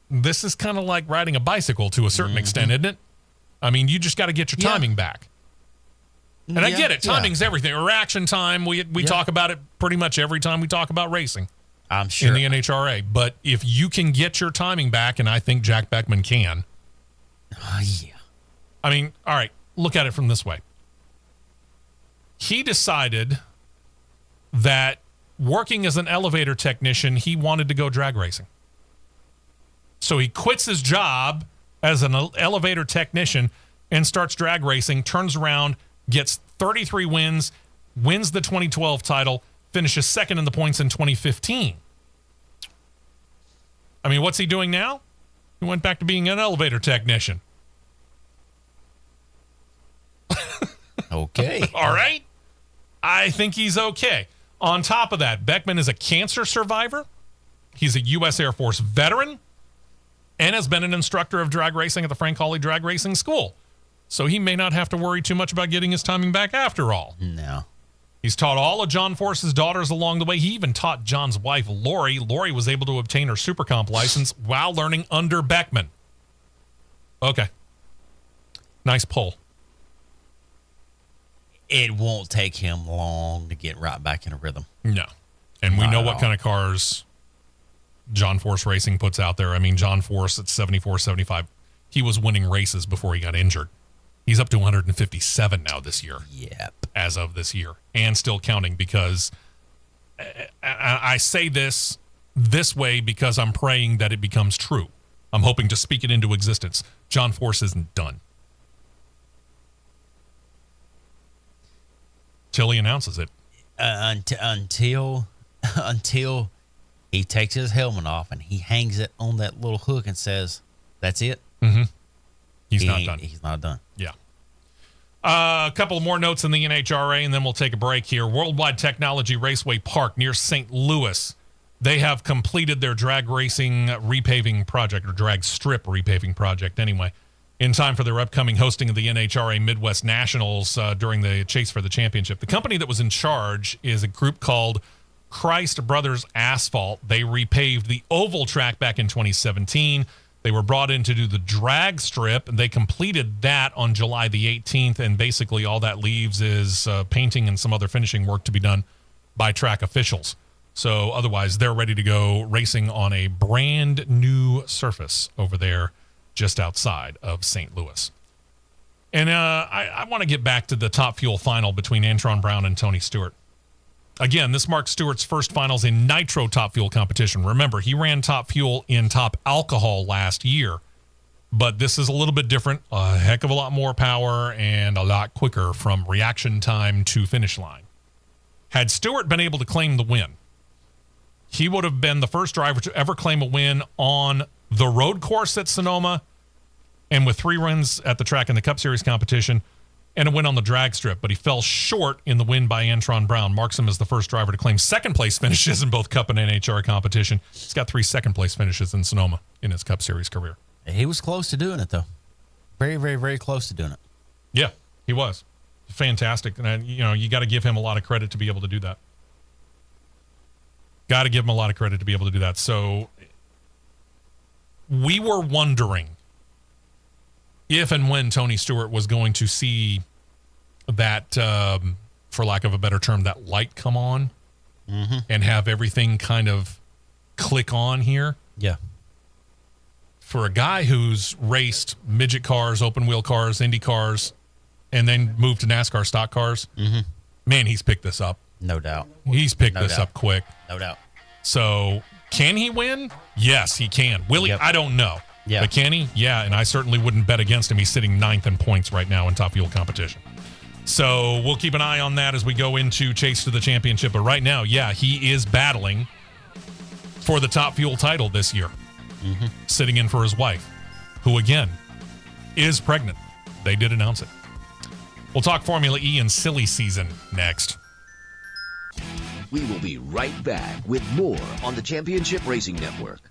C: this is kind of like riding a bicycle to a certain extent, isn't it? I mean, you just got to get your timing back. And I get it. Timing's everything. Reaction time, we talk about it pretty much every time we talk about racing.
D: I'm sure.
C: In the NHRA. But if you can get your timing back, and I think Jack Beckman can.
D: Yeah.
C: I mean, all right, look at it from this way. He decided that working as an elevator technician, he wanted to go drag racing. So he quits his job as an elevator technician and starts drag racing, turns around, gets 33 wins, wins the 2012 title, finishes second in the points in 2015. I mean, what's he doing now? He went back to being an elevator technician.
D: Okay.
C: All right. I think he's okay. On top of that, Beckman is a cancer survivor. He's a U.S. Air Force veteran and has been an instructor of drag racing at the Frank Hawley Drag Racing School. So he may not have to worry too much about getting his timing back after all.
D: No.
C: He's taught all of John Force's daughters along the way. He even taught John's wife, Lori. Lori was able to obtain her Super Comp license while learning under Beckman. Okay. Nice pull.
D: It won't take him long to get right back in a rhythm.
C: No. And we
D: Not
C: know
D: at
C: what
D: all.
C: kind of cars John Force Racing puts out there. I mean, John Force at 74, 75, he was winning races before he got injured. He's up to 157 now this year.
D: Yep.
C: As of this year. And still counting, because I say this way because I'm praying that it becomes true. I'm hoping to speak it into existence. John Force isn't done till he announces it.
D: Until he takes his helmet off and he hangs it on that little hook and says, "That's it."
C: Mm-hmm. He's not done.
D: He's not done.
C: Yeah. A couple of more notes in the NHRA, and then we'll take a break here. Worldwide Technology Raceway Park near St. Louis. They have completed their drag racing repaving project, or drag strip repaving project anyway, in time for their upcoming hosting of the NHRA Midwest Nationals during the chase for the championship. The company that was in charge is a group called Christ Brothers Asphalt. They repaved the oval track back in 2017. They were brought in to do the drag strip, and they completed that on July the 18th, and basically all that leaves is painting and some other finishing work to be done by track officials. So otherwise, they're ready to go racing on a brand new surface over there just outside of St. Louis. And I want to get back to the Top Fuel final between Antron Brown and Tony Stewart. Again, this marks Stewart's first finals in Nitro Top Fuel competition. Remember, he ran Top Fuel in Top Alcohol last year, but this is a little bit different, a heck of a lot more power and a lot quicker from reaction time to finish line. Had Stewart been able to claim the win, he would have been the first driver to ever claim a win on the road course at Sonoma and with 3 runs at the track in the Cup Series competition and a win on the drag strip, but he fell short in the win by Antron Brown. Marks him as the first driver to claim second-place finishes in both Cup and NHRA competition. He's got 3 second-place finishes in Sonoma in his Cup Series career.
D: He was close to doing it, though. Very, very, very close to doing it.
C: Yeah, he was. Fantastic. And, you got to give him a lot of credit to be able to do that. Got to give him a lot of credit to be able to do that. So we were wondering if and when Tony Stewart was going to see that, for lack of a better term, that light come on and have everything kind of click on here.
D: Yeah.
C: For a guy who's raced midget cars, open wheel cars, Indy cars, and then moved to NASCAR stock cars, man, he's picked this up.
D: No doubt.
C: He's picked this up quick.
D: No doubt.
C: So can he win? Yes, he can. Will he?
D: Yep.
C: I don't know.
D: Yeah.
C: But can he? Yeah, and I certainly wouldn't bet against him. He's sitting 9th in points right now in Top Fuel competition. So we'll keep an eye on that as we go into Chase to the Championship. But right now, yeah, he is battling for the Top Fuel title this year, sitting in for his wife, who, again, is pregnant. They did announce it. We'll talk Formula E and silly season next.
B: We will be right back with more on the Championship Racing Network.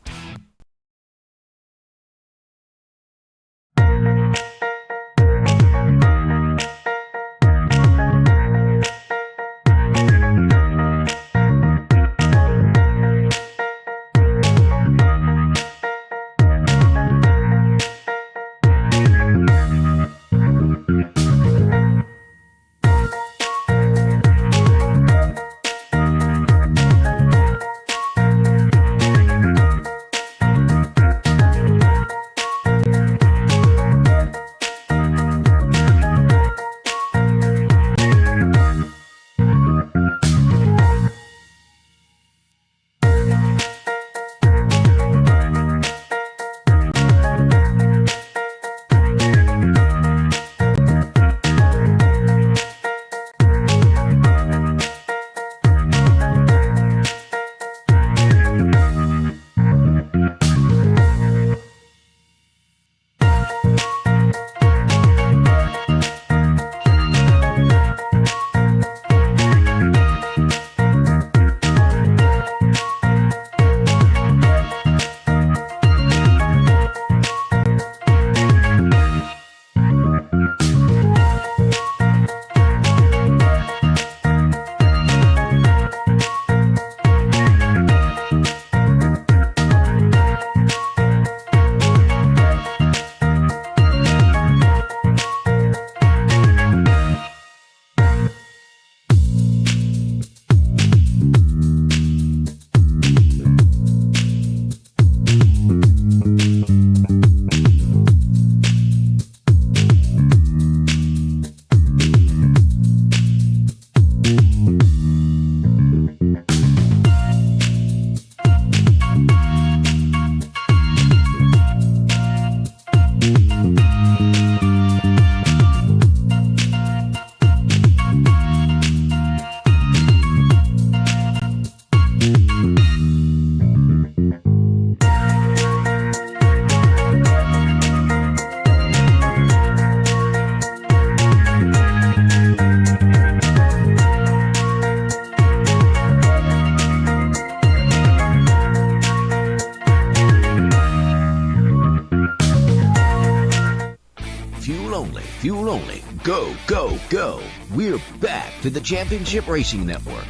B: Fuel only. Go, go, go. We're back to the Championship Racing Network.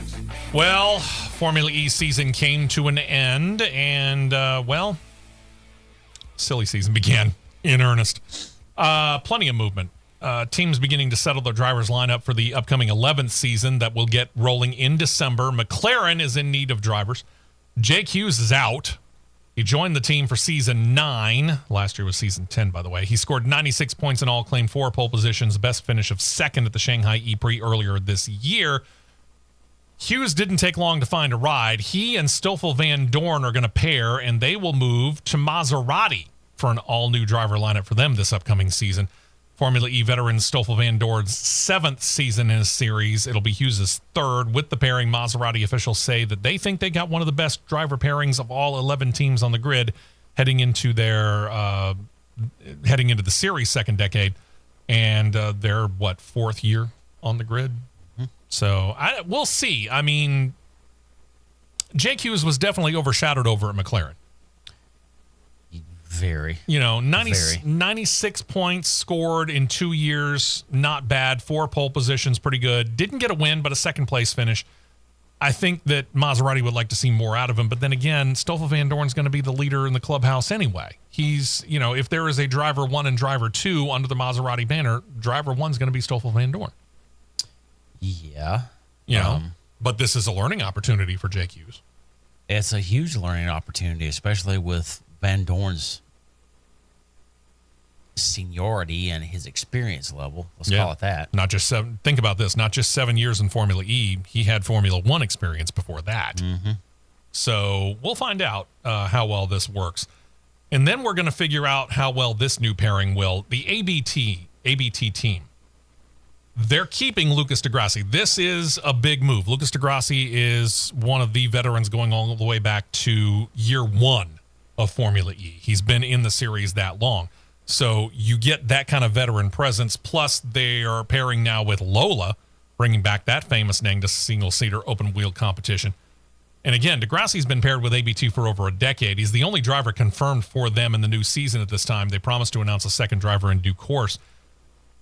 C: Well, Formula E season came to an end, and, silly season began in earnest. Plenty of movement. Teams beginning to settle their drivers' lineup for the upcoming 11th season that will get rolling in December. McLaren is in need of drivers. Jake Hughes is out. He joined the team for season 9. Last year was season 10, by the way. He scored 96 points in all, claimed 4 pole positions, best finish of second at the Shanghai E-Prix earlier this year. Hughes didn't take long to find a ride. He and Stoffel Van Dorn are going to pair, and they will move to Maserati for an all-new driver lineup for them this upcoming season. Formula E veteran Stoffel Van Dorn's 7th season in a series. It'll be Hughes' 3rd. With the pairing, Maserati officials say that they think they got one of the best driver pairings of all 11 teams on the grid heading into the series' second decade, and their 4th year on the grid. So we'll see. I mean, Jake Hughes was definitely overshadowed over at McLaren.
D: Very.
C: 96 points scored in 2 years. Not bad. 4 pole positions, pretty good. Didn't get a win, but a second place finish. I think that Maserati would like to see more out of him. But then again, Stoffel Van Dorn's going to be the leader in the clubhouse anyway. He's, if there is a driver 1 and driver 2 under the Maserati banner, driver 1's going to be Stoffel Van Dorn.
D: Yeah.
C: But this is a learning opportunity for Jake Hughes.
D: It's a huge learning opportunity, especially with Van Dorn's seniority and his experience level. Let's call it that.
C: Not just 7. Think about this. Not just 7 years in Formula E. He had Formula 1 experience before that. Mm-hmm. So we'll find out how well this works. And then we're going to figure out how well this new pairing will. The ABT team. They're keeping Lucas di Grassi. This is a big move. Lucas di Grassi is one of the veterans going all the way back to year 1 of Formula E. He's been in the series that long. So you get that kind of veteran presence. Plus, they are pairing now with Lola, bringing back that famous name to single-seater open-wheel competition. And again, di Grassi's been paired with ABT for over a decade. He's the only driver confirmed for them in the new season at this time. They promised to announce a second driver in due course.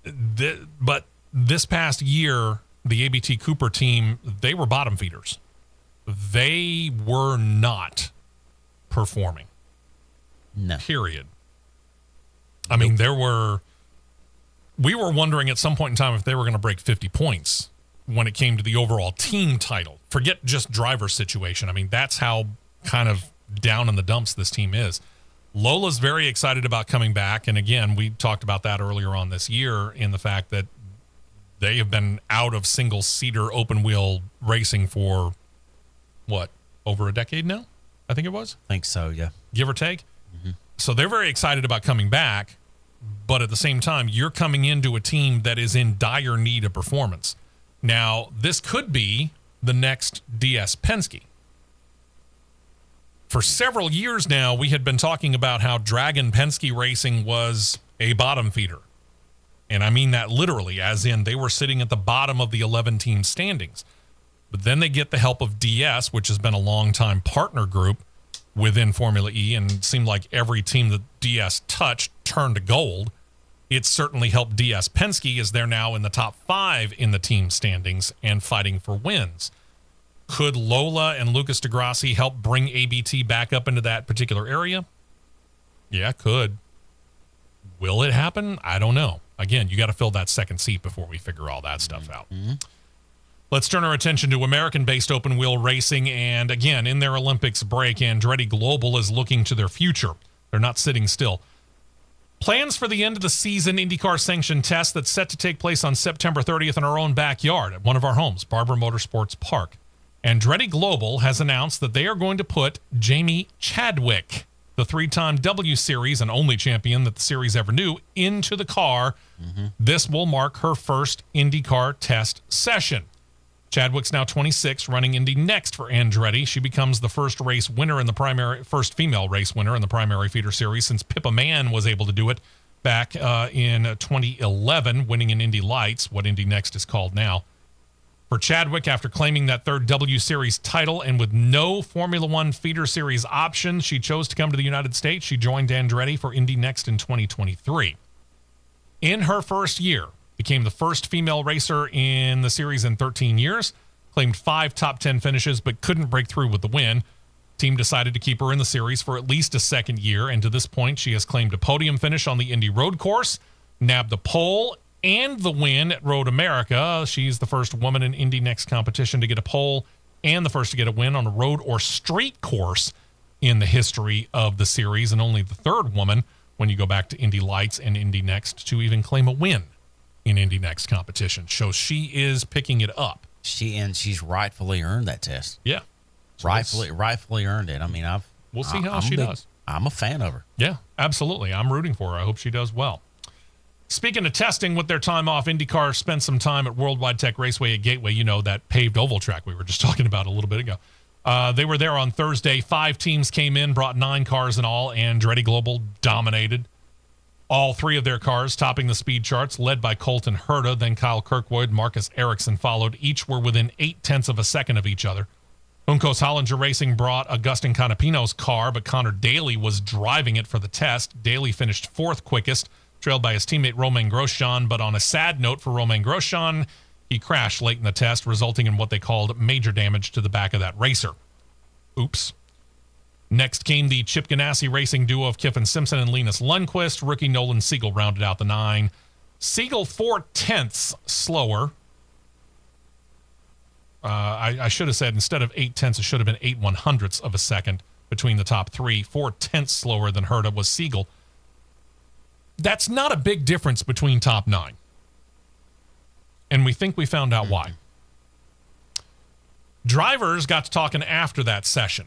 C: But this past year, the ABT Cooper team, they were bottom feeders. They were not performing.
D: No.
C: Period. I mean, we were wondering at some point in time if they were going to break 50 points when it came to the overall team title. Forget just driver situation. I mean, that's how kind of down in the dumps this team is. Lola's very excited about coming back. And again, we talked about that earlier on this year in the fact that they have been out of single-seater open-wheel racing for, over a decade now? I think it was?
D: I think so, yeah.
C: Give or take? Mm-hmm. So they're very excited about coming back, but at the same time, you're coming into a team that is in dire need of performance. Now, this could be the next DS Penske. For several years now, we had been talking about how Dragon Penske Racing was a bottom feeder. And I mean that literally, as in they were sitting at the bottom of the 11-team standings. But then they get the help of DS, which has been a long-time partner group within Formula E, and it seemed like every team that DS touched turned to gold. It certainly helped DS Penske, as they're now in the top 5 in the team standings and fighting for wins. Could Lola and Lucas di Grassi help bring ABT back up into that particular area? Yeah, could. Will it happen? I don't know. Again, you got to fill that second seat before we figure all that stuff out. Mm-hmm. Let's turn our attention to American-based open-wheel racing. And again, in their Olympics break, Andretti Global is looking to their future. They're not sitting still. Plans for the end of the season IndyCar sanctioned test that's set to take place on September 30th in our own backyard at one of our homes, Barber Motorsports Park. Andretti Global has announced that they are going to put Jamie Chadwick, the 3-time W Series and only champion that the series ever knew, into the car. Mm-hmm. This will mark her first IndyCar test session. Chadwick's now 26, running Indy next for Andretti. She becomes the first female race winner in the primary feeder series since Pippa Mann was able to do it back in 2011, winning in Indy Lights, what Indy Next is called now. For Chadwick, after claiming that third W Series title and with no Formula One feeder series option, she chose to come to the United States. She joined Andretti for Indy Next in 2023. In her first year, became the first female racer in the series in 13 years, claimed 5 top 10 finishes, but couldn't break through with the win. Team decided to keep her in the series for at least a second year, and to this point, she has claimed a podium finish on the Indy Road Course, nabbed the pole and the win at Road America. She's the first woman in Indy Next competition to get a pole and the first to get a win on a road or street course in the history of the series, and only the third woman, when you go back to Indy Lights and Indy Next, to even claim a win in Indy Next competition. So she is picking it up.
D: She's rightfully earned that test.
C: Yeah. So
D: rightfully earned it. I mean,
C: we'll see how she does.
D: I'm a fan of her.
C: Yeah, absolutely. I'm rooting for her. I hope she does well. Speaking of testing, with their time off, IndyCar spent some time at Worldwide Tech Raceway at Gateway, that paved oval track we were just talking about a little bit ago. They were there on Thursday. 5 teams came in, brought 9 cars in all, and Andretti Global dominated. All 3 of their cars topping the speed charts, led by Colton Herta, then Kyle Kirkwood, Marcus Ericsson followed. Each were within 0.8 of a second of each other. Juncos Hollinger Racing brought Agustin Canapino's car, but Connor Daly was driving it for the test. Daly finished 4th quickest, trailed by his teammate Romain Grosjean, but on a sad note for Romain Grosjean, he crashed late in the test, resulting in what they called major damage to the back of that racer. Oops. Next came the Chip Ganassi Racing duo of Kiffin Simpson and Linus Lundqvist. Rookie Nolan Siegel rounded out the 9. Siegel 0.4 slower. I should have said instead of 0.8, it should have been 0.8 of a second between the top 3. 0.4 slower than Herta was Siegel. That's not a big difference between top 9. And we think we found out why. Drivers got to talking after that session.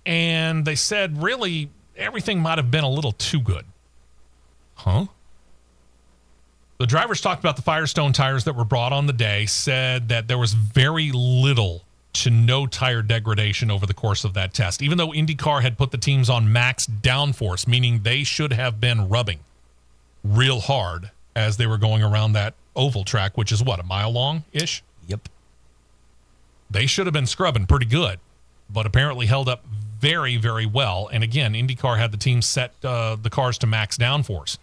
C: And they said, really, everything might have been a little too good. Huh? The drivers talked about the Firestone tires that were brought on the day, said that there was very little to no tire degradation over the course of that test, even though IndyCar had put the teams on max downforce, meaning they should have been rubbing real hard as they were going around that oval track, which is what, a mile long-ish?
D: Yep.
C: They should have been scrubbing pretty good, but apparently held up very, very well. And again, IndyCar had the team set the cars to max downforce.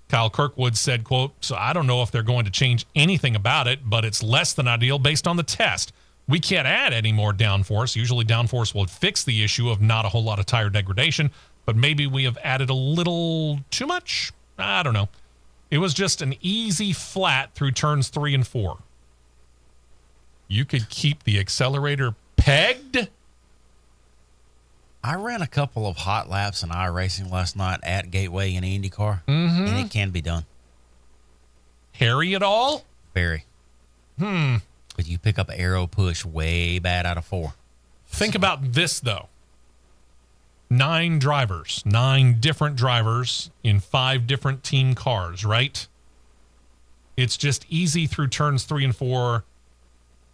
C: Kyle Kirkwood said, quote, "So I don't know if they're going to change anything about it, but it's less than ideal based on the test. We can't add any more downforce. Usually downforce will fix the issue of not a whole lot of tire degradation, but maybe we have added a little too much. I don't know. It was just an easy flat through turns 3 and 4. You could keep the accelerator pegged."
D: I ran a couple of hot laps in iRacing last night at Gateway in IndyCar, and it can be done.
C: Hairy at all?
D: Very. But you pick up aero push way bad out of 4.
C: Think about this, though. 9 drivers, 9 different drivers in 5 different team cars, right? It's just easy through turns 3 and 4.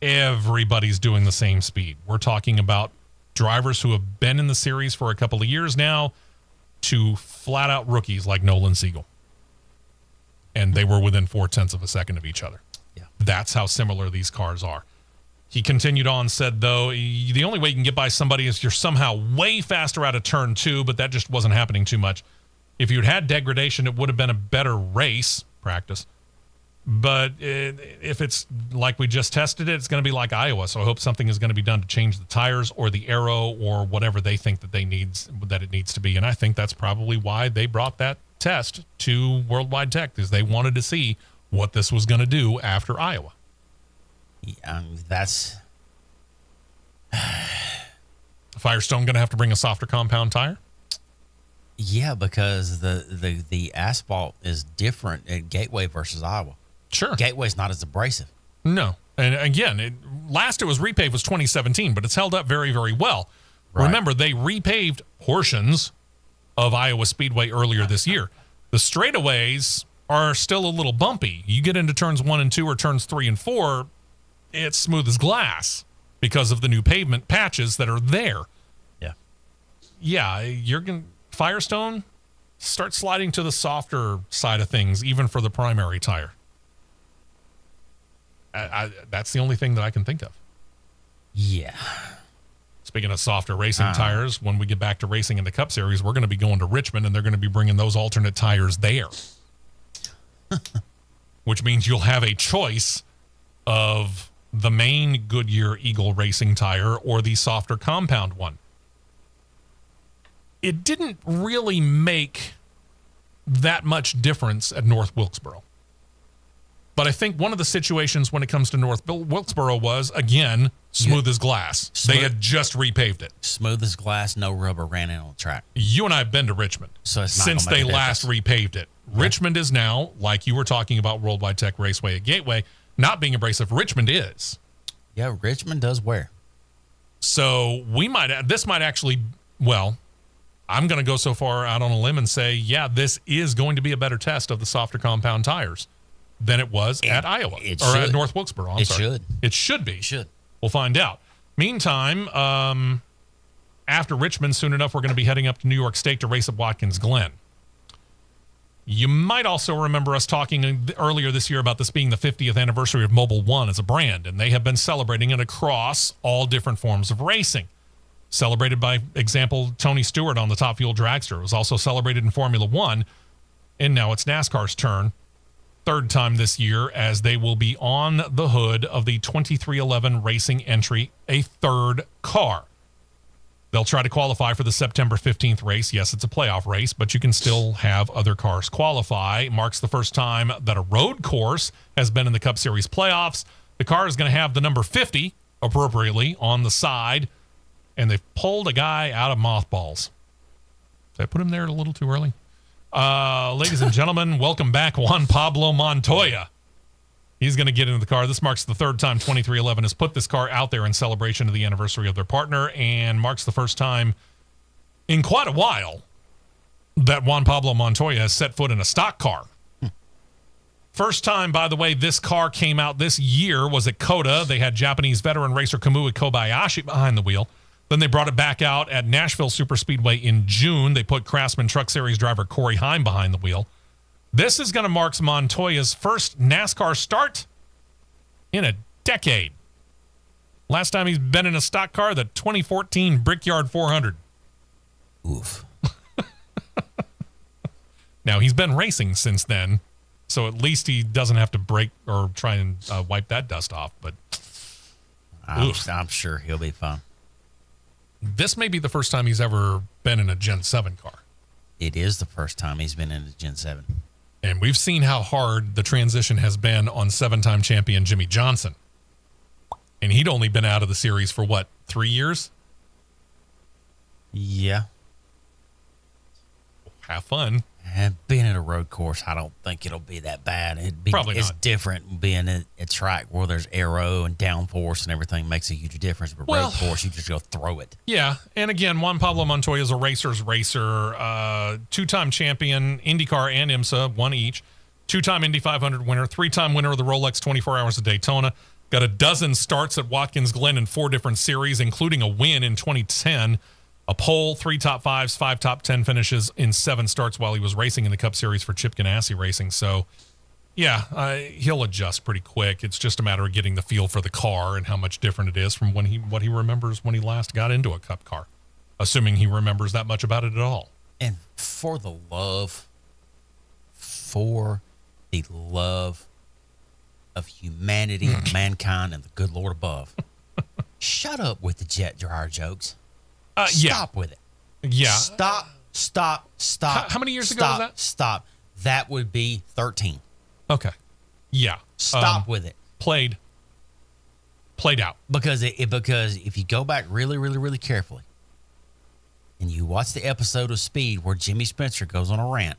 C: Everybody's doing the same speed. We're talking about drivers who have been in the series for a couple of years now to flat-out rookies like Nolan Siegel. And they were within 0.4 of a second of each other.
D: Yeah.
C: That's how similar these cars are. He continued on, said, though, the only way you can get by somebody is you're somehow way faster out of turn 2, but that just wasn't happening too much. If you'd had degradation, it would have been a better race practice. But if it's like we just tested it, it's going to be like Iowa. So I hope something is going to be done to change the tires or the aero or whatever they think that it needs to be. And I think that's probably why they brought that test to Worldwide Tech, because they wanted to see what this was going to do after Iowa.
D: Yeah, that's
C: Firestone going to have to bring a softer compound tire?
D: Yeah, because the asphalt is different at Gateway versus Iowa.
C: Sure.
D: Gateway's not as abrasive.
C: No. And again, it was repaved was 2017, but it's held up very, very well. Right. Remember, they repaved portions of Iowa Speedway earlier this year. The straightaways are still a little bumpy. You get into turns 1 and 2 or turns 3 and 4, it's smooth as glass because of the new pavement patches that are there.
D: Yeah.
C: Yeah, you're going to Firestone start sliding to the softer side of things, even for the primary tire. That's the only thing that I can think of.
D: Yeah.
C: Speaking of softer racing tires, when we get back to racing in the Cup Series, we're going to be going to Richmond, and they're going to be bringing those alternate tires there. Which means you'll have a choice of the main Goodyear Eagle racing tire or the softer compound one. It didn't really make that much difference at North Wilkesboro. But I think one of the situations when it comes to North Wilkesboro was, again, smooth as glass. They had just repaved it.
D: Smooth as glass, no rubber ran in on the track.
C: You and I have been to Richmond
D: So it's not
C: since
D: gonna
C: they
D: make a
C: last
D: difference.
C: repaved it. Richmond is now, like you were talking about Worldwide Tech Raceway at Gateway, not being abrasive. Richmond is.
D: Yeah, Richmond does wear.
C: So this might actually, well, I'm going to go so far out on a limb and say, yeah, this is going to be a better test of the softer compound tires than it was at Iowa at North Wilkesboro. I'm sorry.
D: Should.
C: It should be.
D: It should.
C: We'll find out. Meantime, after Richmond, soon enough, we're going to be heading up to New York State to race at Watkins Glen. You might also remember us talking earlier this year about this being the 50th anniversary of Mobil 1 as a brand, and they have been celebrating it across all different forms of racing. Celebrated by example Tony Stewart on the Top Fuel Dragster. It was also celebrated in Formula One, and now it's NASCAR's turn. Third time this year, as they will be on the hood of the 2311 Racing entry, a third car. They'll try to qualify for the September 15th race. Yes, it's a playoff race, but you can still have other cars qualify. Marks the first time that a road course has been in the Cup Series playoffs. The car is going to have the number 50 appropriately on the side, and they've pulled a guy out of mothballs. Did I put him there a little too early? Ladies and gentlemen, welcome back Juan Pablo Montoya. He's going to get into the car. This marks the third time 2311 has put this car out there in celebration of the anniversary of their partner, and marks the first time in quite a while that Juan Pablo Montoya has set foot in a stock car. First time, by the way, this car came out this year was at COTA. They had Japanese veteran racer Kamui Kobayashi behind the wheel. Then they brought it back out at Nashville Superspeedway in June. They put Craftsman Truck Series driver Corey Heim behind the wheel. This is going to mark Montoya's first NASCAR start in a decade. Last time he's been in a stock car, the 2014 Brickyard 400.
D: Oof.
C: Now, he's been racing since then, so at least he doesn't have to break or try and wipe that dust off. But
D: I'm sure he'll be fine.
C: This may be the first time he's ever been in a Gen 7 car.
D: It is the first time he's been in a Gen 7.
C: And we've seen how hard the transition has been on seven-time champion Jimmy Johnson. And he'd only been out of the series for, 3 years?
D: Yeah.
C: Have fun.
D: And being at a road course, I don't think it'll be that bad.
C: Probably
D: it's
C: not.
D: different being at a track where there's aero and downforce and everything makes a huge difference. But road course, you just go throw it.
C: Yeah, and again, Juan Pablo Montoya is a racer's racer. Two-time champion, IndyCar and IMSA, one each. Two-time Indy 500 winner, three-time winner of the Rolex 24 Hours of Daytona. Got a dozen starts at Watkins Glen in 4 different series, including a win in 2010. A pole, 3 top 5s, 5 top 10 finishes in 7 starts while he was racing in the Cup Series for Chip Ganassi Racing. So, yeah, he'll adjust pretty quick. It's just a matter of getting the feel for the car and how much different it is from what he remembers when he last got into a Cup car, assuming he remembers that much about it at all.
D: And for the love of humanity, mankind, and the good Lord above, shut up with the jet dryer jokes. Stop with it.
C: Yeah.
D: Stop.
C: How many years ago was that?
D: Stop. That would be 13.
C: Okay. Yeah.
D: Stop with it.
C: Played out.
D: Because if you go back really, really, really carefully and you watch the episode of Speed where Jimmy Spencer goes on a rant,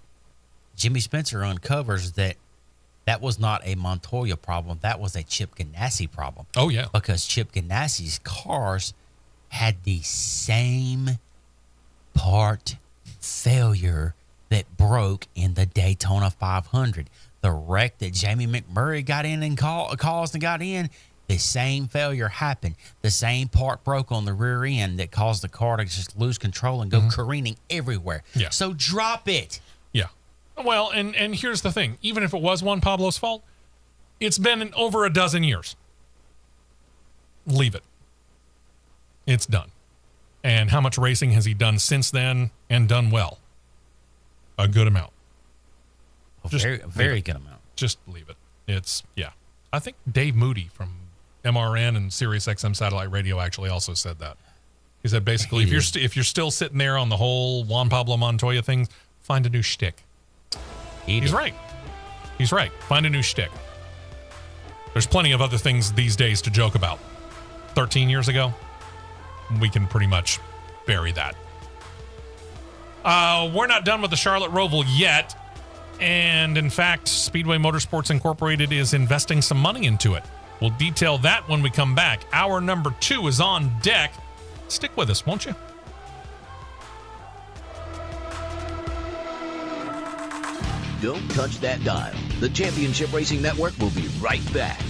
D: Jimmy Spencer uncovers that was not a Montoya problem. That was a Chip Ganassi problem.
C: Oh, yeah.
D: Because Chip Ganassi's cars had the same part failure that broke in the Daytona 500. The wreck that Jamie McMurray got in and caused and got in, the same failure happened. The same part broke on the rear end that caused the car to just lose control and go careening everywhere.
C: Yeah.
D: So drop it.
C: Yeah. Well, and here's the thing. Even if it was Juan Pablo's fault, it's been over a dozen years. Leave it. It's done. And how much racing has he done since then and done well? A good amount.
D: Very good amount.
C: Just leave it. I think Dave Moody from MRN and Sirius XM Satellite Radio actually also said that. He said basically, if you're still sitting there on the whole Juan Pablo Montoya thing, find a new shtick. He's right. Find a new shtick. There's plenty of other things these days to joke about. 13 years ago, we can pretty much bury that. We're not done with the Charlotte Roval yet. And in fact, Speedway Motorsports Incorporated is investing some money into it. We'll detail that when we come back. Hour number 2 is on deck. Stick with us, won't you?
B: Don't touch that dial. The Championship Racing Network will be right back.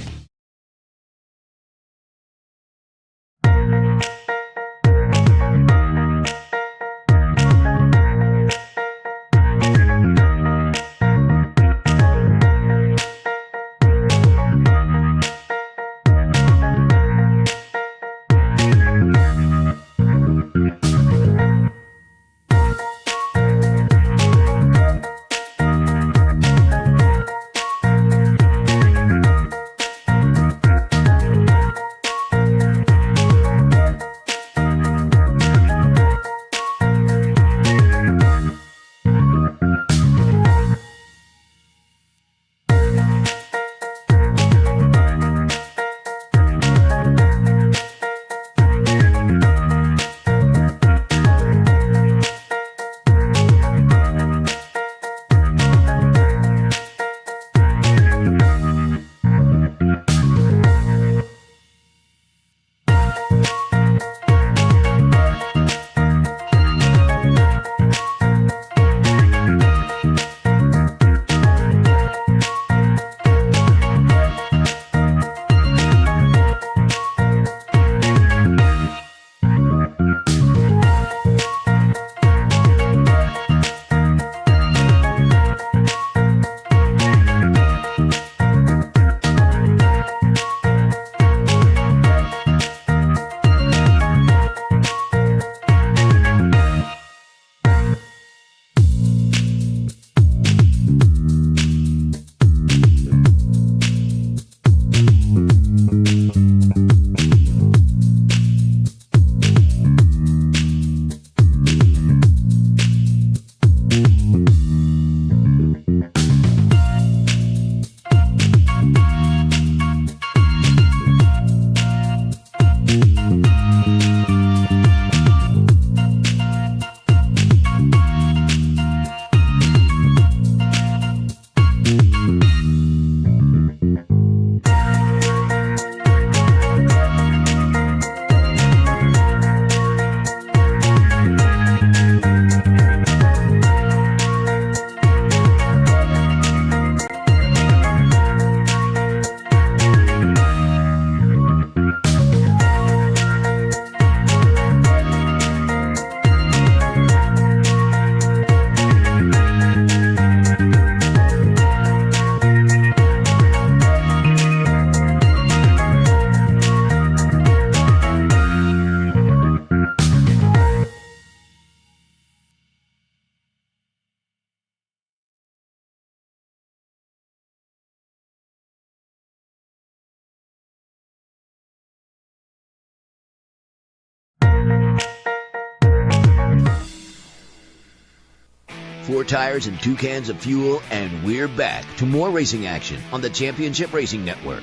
B: Four tires and 2 cans of fuel, and we're back to more racing action on the Championship Racing Network.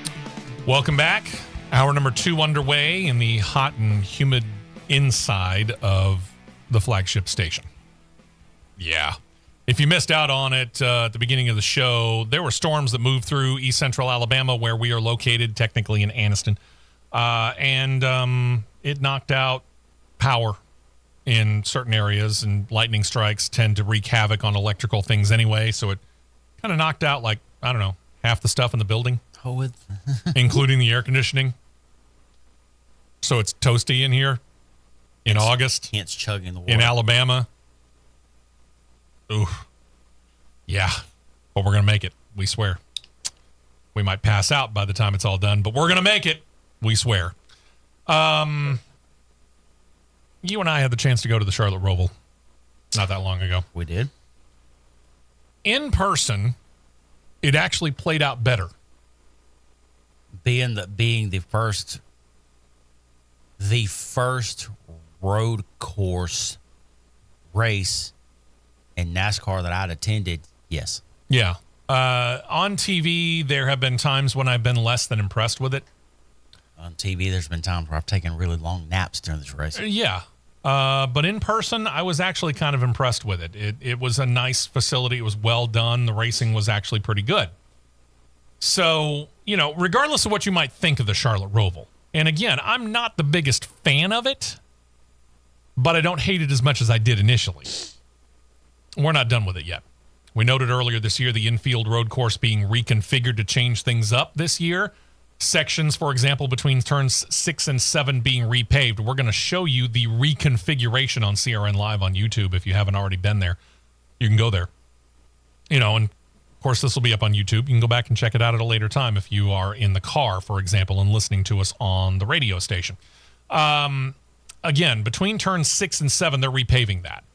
C: Welcome back. Hour number 2 underway in the hot and humid inside of the flagship station. Yeah. If you missed out on it at the beginning of the show, there were storms that moved through east central Alabama, where we are located, technically in Anniston. And it knocked out power in certain areas, and lightning strikes tend to wreak havoc on electrical things anyway. So it kind of knocked out, like, I don't know, half the stuff in the building, including the air conditioning. So it's toasty in here in August.
D: Can't chug in the water.
C: In Alabama. Ooh. Yeah. But we're going to make it. We swear. We might pass out by the time it's all done, but we're going to make it. We swear. You and I had the chance to go to the Charlotte Roval not that long ago.
D: We did.
C: In person, it actually played out better.
D: Being the first road course race in NASCAR that I'd attended, yes.
C: Yeah. On TV, there have been times when I've been less than impressed with it.
D: On TV, there's been times where I've taken really long naps during this race.
C: Yeah. But in person, I was actually kind of impressed with it. It was a nice facility. It was well done. The racing was actually pretty good. So, regardless of what you might think of the Charlotte Roval, and again, I'm not the biggest fan of it, but I don't hate it as much as I did initially. We're not done with it yet. We noted earlier this year the infield road course being reconfigured to change things up this year. Sections, for example, between turns 6 and 7 being repaved. We're going to show you the reconfiguration on CRN Live on YouTube if you haven't already been there. You can go there. And of course, this will be up on YouTube. You can go back and check it out at a later time if you are in the car, for example, and listening to us on the radio station. Again, between turns 6 and 7, they're repaving that.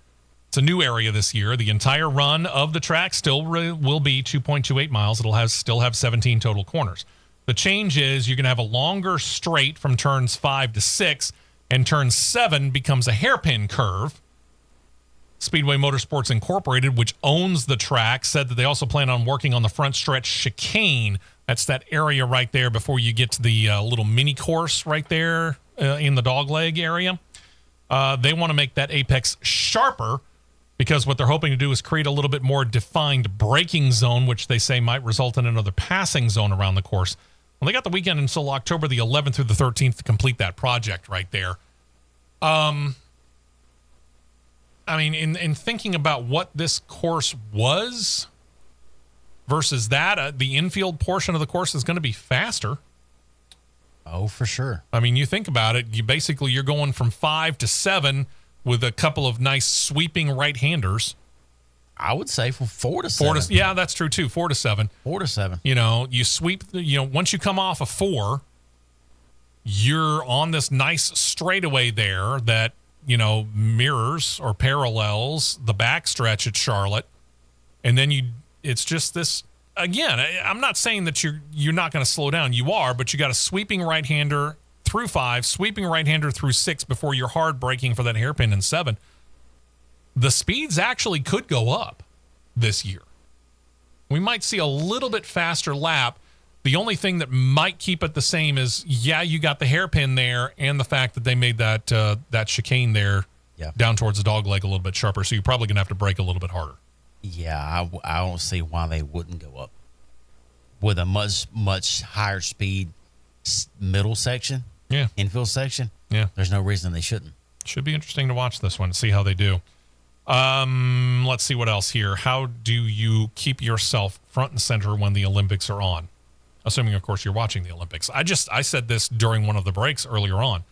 C: It's a new area this year. The entire run of the track still will be 2.28 miles. It'll still have 17 total corners. The change is you're going to have a longer straight from turns 5 to 6, and turn 7 becomes a hairpin curve. Speedway Motorsports Incorporated, which owns the track, said that they also plan on working on the front stretch chicane. That's that area right there before you get to the little mini course right there in the dogleg area. They want to make that apex sharper because what they're hoping to do is create a little bit more defined braking zone, which they say might result in another passing zone around the course. Well, they got the weekend until October the 11th through the 13th to complete that project right there. In thinking about what this course was versus that, the infield portion of the course is going to be faster.
D: Oh, for sure.
C: You think about it, you're going from 5 to 7 with a couple of nice sweeping right-handers.
D: I would say from 4 to 7.
C: Yeah, that's true too. 4 to 7.
D: 4 to 7.
C: You sweep, once you come off a 4, you're on this nice straightaway there that, mirrors or parallels the backstretch at Charlotte. And then it's just this, again, I'm not saying that you're not going to slow down. You are, but you got a sweeping right-hander through 5, sweeping right-hander through 6 before you're hard braking for that hairpin in 7. The speeds actually could go up this year. We might see a little bit faster lap. The only thing that might keep it the same is, you got the hairpin there and the fact that they made that chicane there down towards the dog leg a little bit sharper. So you're probably going to have to brake a little bit harder.
D: Yeah, I don't see why they wouldn't go up with a much, much higher speed middle section, infield section.
C: Yeah.
D: There's no reason they shouldn't.
C: Should be interesting to watch this one, see how they do. Let's see what else here. How do you keep yourself front and center when the Olympics are on? Assuming, of course, you're watching the Olympics. I said this during one of the breaks earlier on.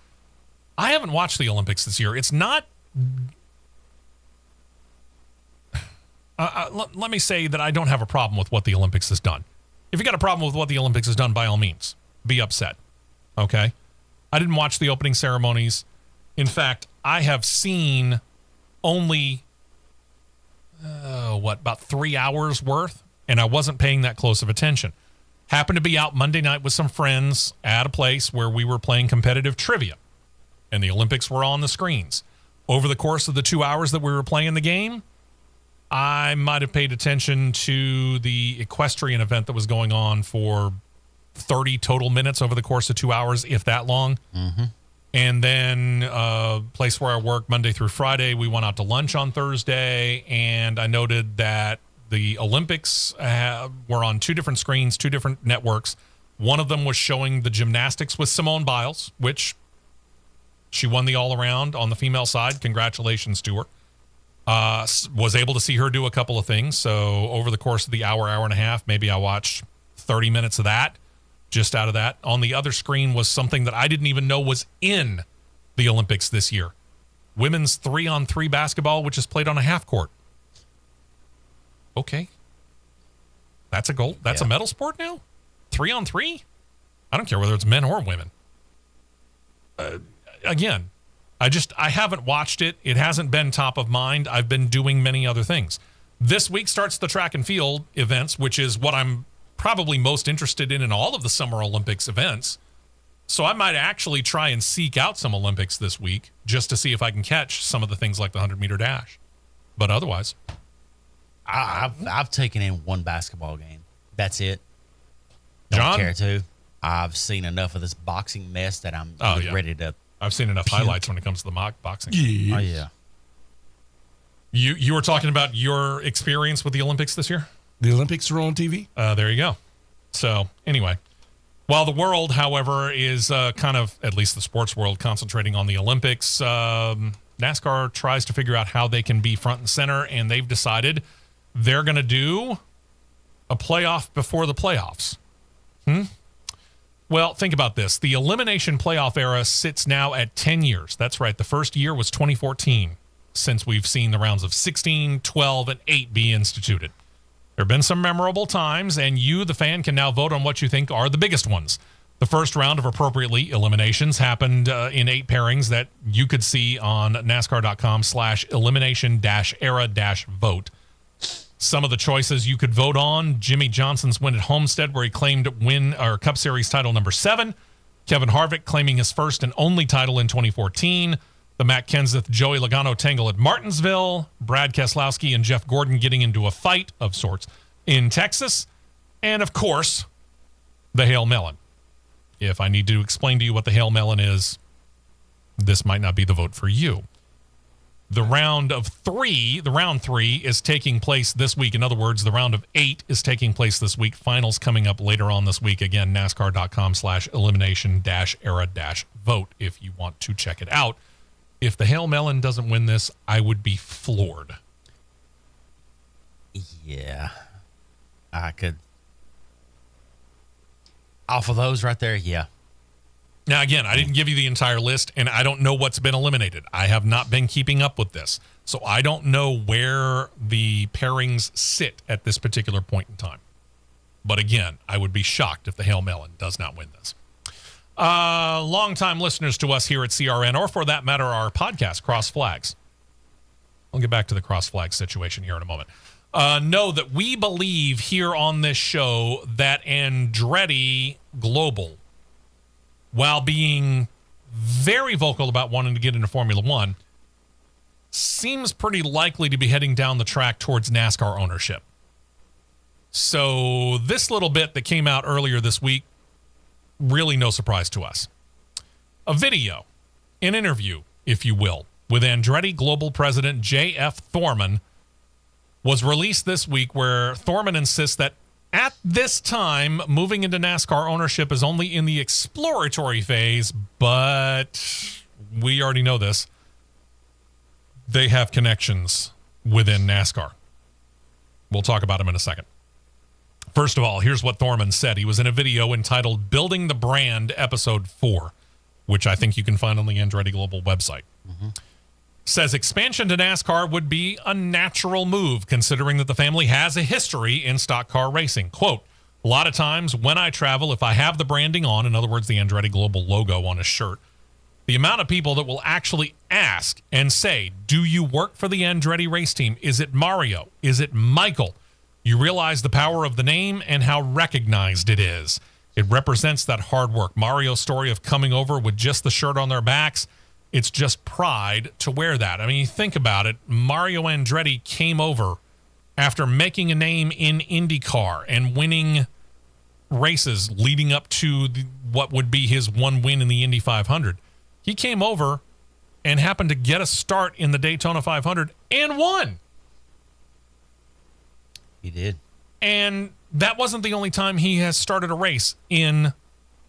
C: I haven't watched the Olympics this year. It's not... let me say that I don't have a problem with what the Olympics has done. If you got a problem with what the Olympics has done, by all means, be upset. Okay? I didn't watch the opening ceremonies. In fact, I have seen only, about 3 hours worth, and I wasn't paying that close of attention. Happened to be out Monday night with some friends at a place where we were playing competitive trivia, and the Olympics were on the screens. Over the course of the 2 hours that we were playing the game, I might have paid attention to the equestrian event that was going on for 30 total minutes over the course of 2 hours, if that long.
D: Mm-hmm.
C: And then place where I work Monday through Friday, we went out to lunch on Thursday, and I noted that the Olympics were on 2 different screens, 2 different networks. One of them was showing the gymnastics with Simone Biles, which she won the all-around on the female side. Congratulations to her. Was able to see her do a couple of things. So over the course of the hour and a half, maybe I watched 30 minutes of that, just out of that. On the other screen was something that I didn't even know was in the Olympics this year. Women's 3-on-3 basketball, which is played on a half court. Okay. That's a gold. That's a medal sport now? 3-on-3? I don't care whether it's men or women. Again, I haven't watched it. It hasn't been top of mind. I've been doing many other things. This week starts the track and field events, which is what I'm probably most interested in all of the Summer Olympics events. So I might actually try and seek out some Olympics this week just to see if I can catch some of the things like the 100-meter dash. But otherwise,
D: I've taken in one basketball game. That's it. Don't
C: John?
D: care to. I've seen enough of this boxing mess that I'm ready to.
C: I've seen enough highlights when it comes to the mock boxing.
E: Yeah.
D: Oh yeah.
C: You were talking about your experience with the Olympics this year?
E: The Olympics are on TV?
C: There you go. So, anyway, while the world, however, is kind of, at least the sports world, concentrating on the Olympics, NASCAR tries to figure out how they can be front and center, and they've decided they're going to do a playoff before the playoffs. Well, think about this. The elimination playoff era sits now at 10 years. That's right. The first year was 2014, since we've seen the rounds of 16, 12, and 8 be instituted. There have been some memorable times, and you, the fan, can now vote on what you think are the biggest ones. The first round of appropriately eliminations happened in 8 pairings that you could see on NASCAR.com/elimination-era-vote. Some of the choices you could vote on: Jimmy Johnson's win at Homestead, where he claimed Cup Series title number 7. Kevin Harvick claiming his first and only title in 2014. The Matt Kenseth-Joey Logano tangle at Martinsville. Brad Keselowski and Jeff Gordon getting into a fight of sorts in Texas. And, of course, the Hail Melon. If I need to explain to you what the Hail Melon is, this might not be the vote for you. The round 3 is taking place this week. In other words, the round of 8 is taking place this week. Finals coming up later on this week. Again, NASCAR.com/elimination-era-vote if you want to check it out. If the Hail Melon doesn't win this, I would be floored.
D: Yeah. I could. Off of those right there, yeah.
C: Now, again, I didn't give you the entire list, and I don't know what's been eliminated. I have not been keeping up with this, so I don't know where the pairings sit at this particular point in time. But again, I would be shocked if the Hail Melon does not win this. Longtime listeners to us here at CRN, or for that matter, our podcast, Cross Flags. I'll get back to the Cross Flags situation here in a moment. Know that we believe here on this show that Andretti Global, while being very vocal about wanting to get into Formula One, seems pretty likely to be heading down the track towards NASCAR ownership. So this little bit that came out earlier this week, really no surprise to us. A video, an interview, if you will, with Andretti Global President J.F. Thorman was released this week, where Thorman insists that at this time, moving into NASCAR ownership is only in the exploratory phase, but we already know this. They have connections within NASCAR. We'll talk about them in a second. First of all, here's what Thorman said. He was in a video entitled Building the Brand, Episode 4, which I think you can find on the Andretti Global website. Says expansion to NASCAR would be a natural move, considering that the family has a history in stock car racing. Quote, a lot of times when I travel, if I have the branding on, in other words, the Andretti Global logo on a shirt, the amount of people that will actually ask and say, do you work for the Andretti race team? Is it Mario? Is it Michael? You realize the power of the name and how recognized it is. It represents that hard work. Mario's story of coming over with just the shirt on their backs, it's just pride to wear that. I mean, you think about it. Mario Andretti came over after making a name in Indycar and winning races leading up to what would be his one win in the Indy 500. He came over and happened to get a start in the Daytona 500 and won.
D: He did.
C: And that wasn't the only time he has started a race in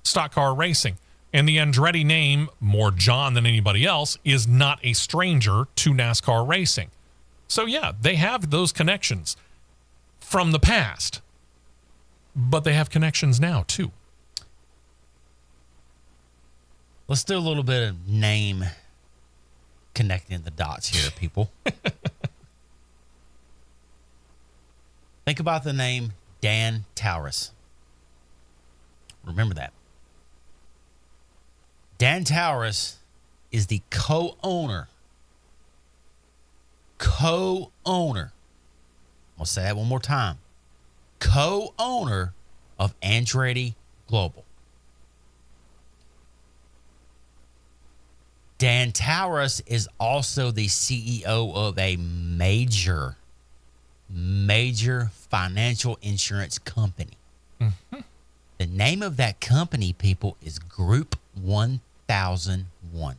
C: stock car racing. And the Andretti name, more John than anybody else, is not a stranger to NASCAR racing. So, yeah, they have those connections from the past. But they have connections now, too.
D: Let's do a little bit of name connecting the dots here, people. Think about the name Dan Taurus. Remember that. Dan Taurus is the co-owner. I'm going to say that one more time. Co-owner of Andretti Global. Dan Taurus is also the CEO of a major major financial insurance company. Mm-hmm. The name of that company, people, is Group 1001.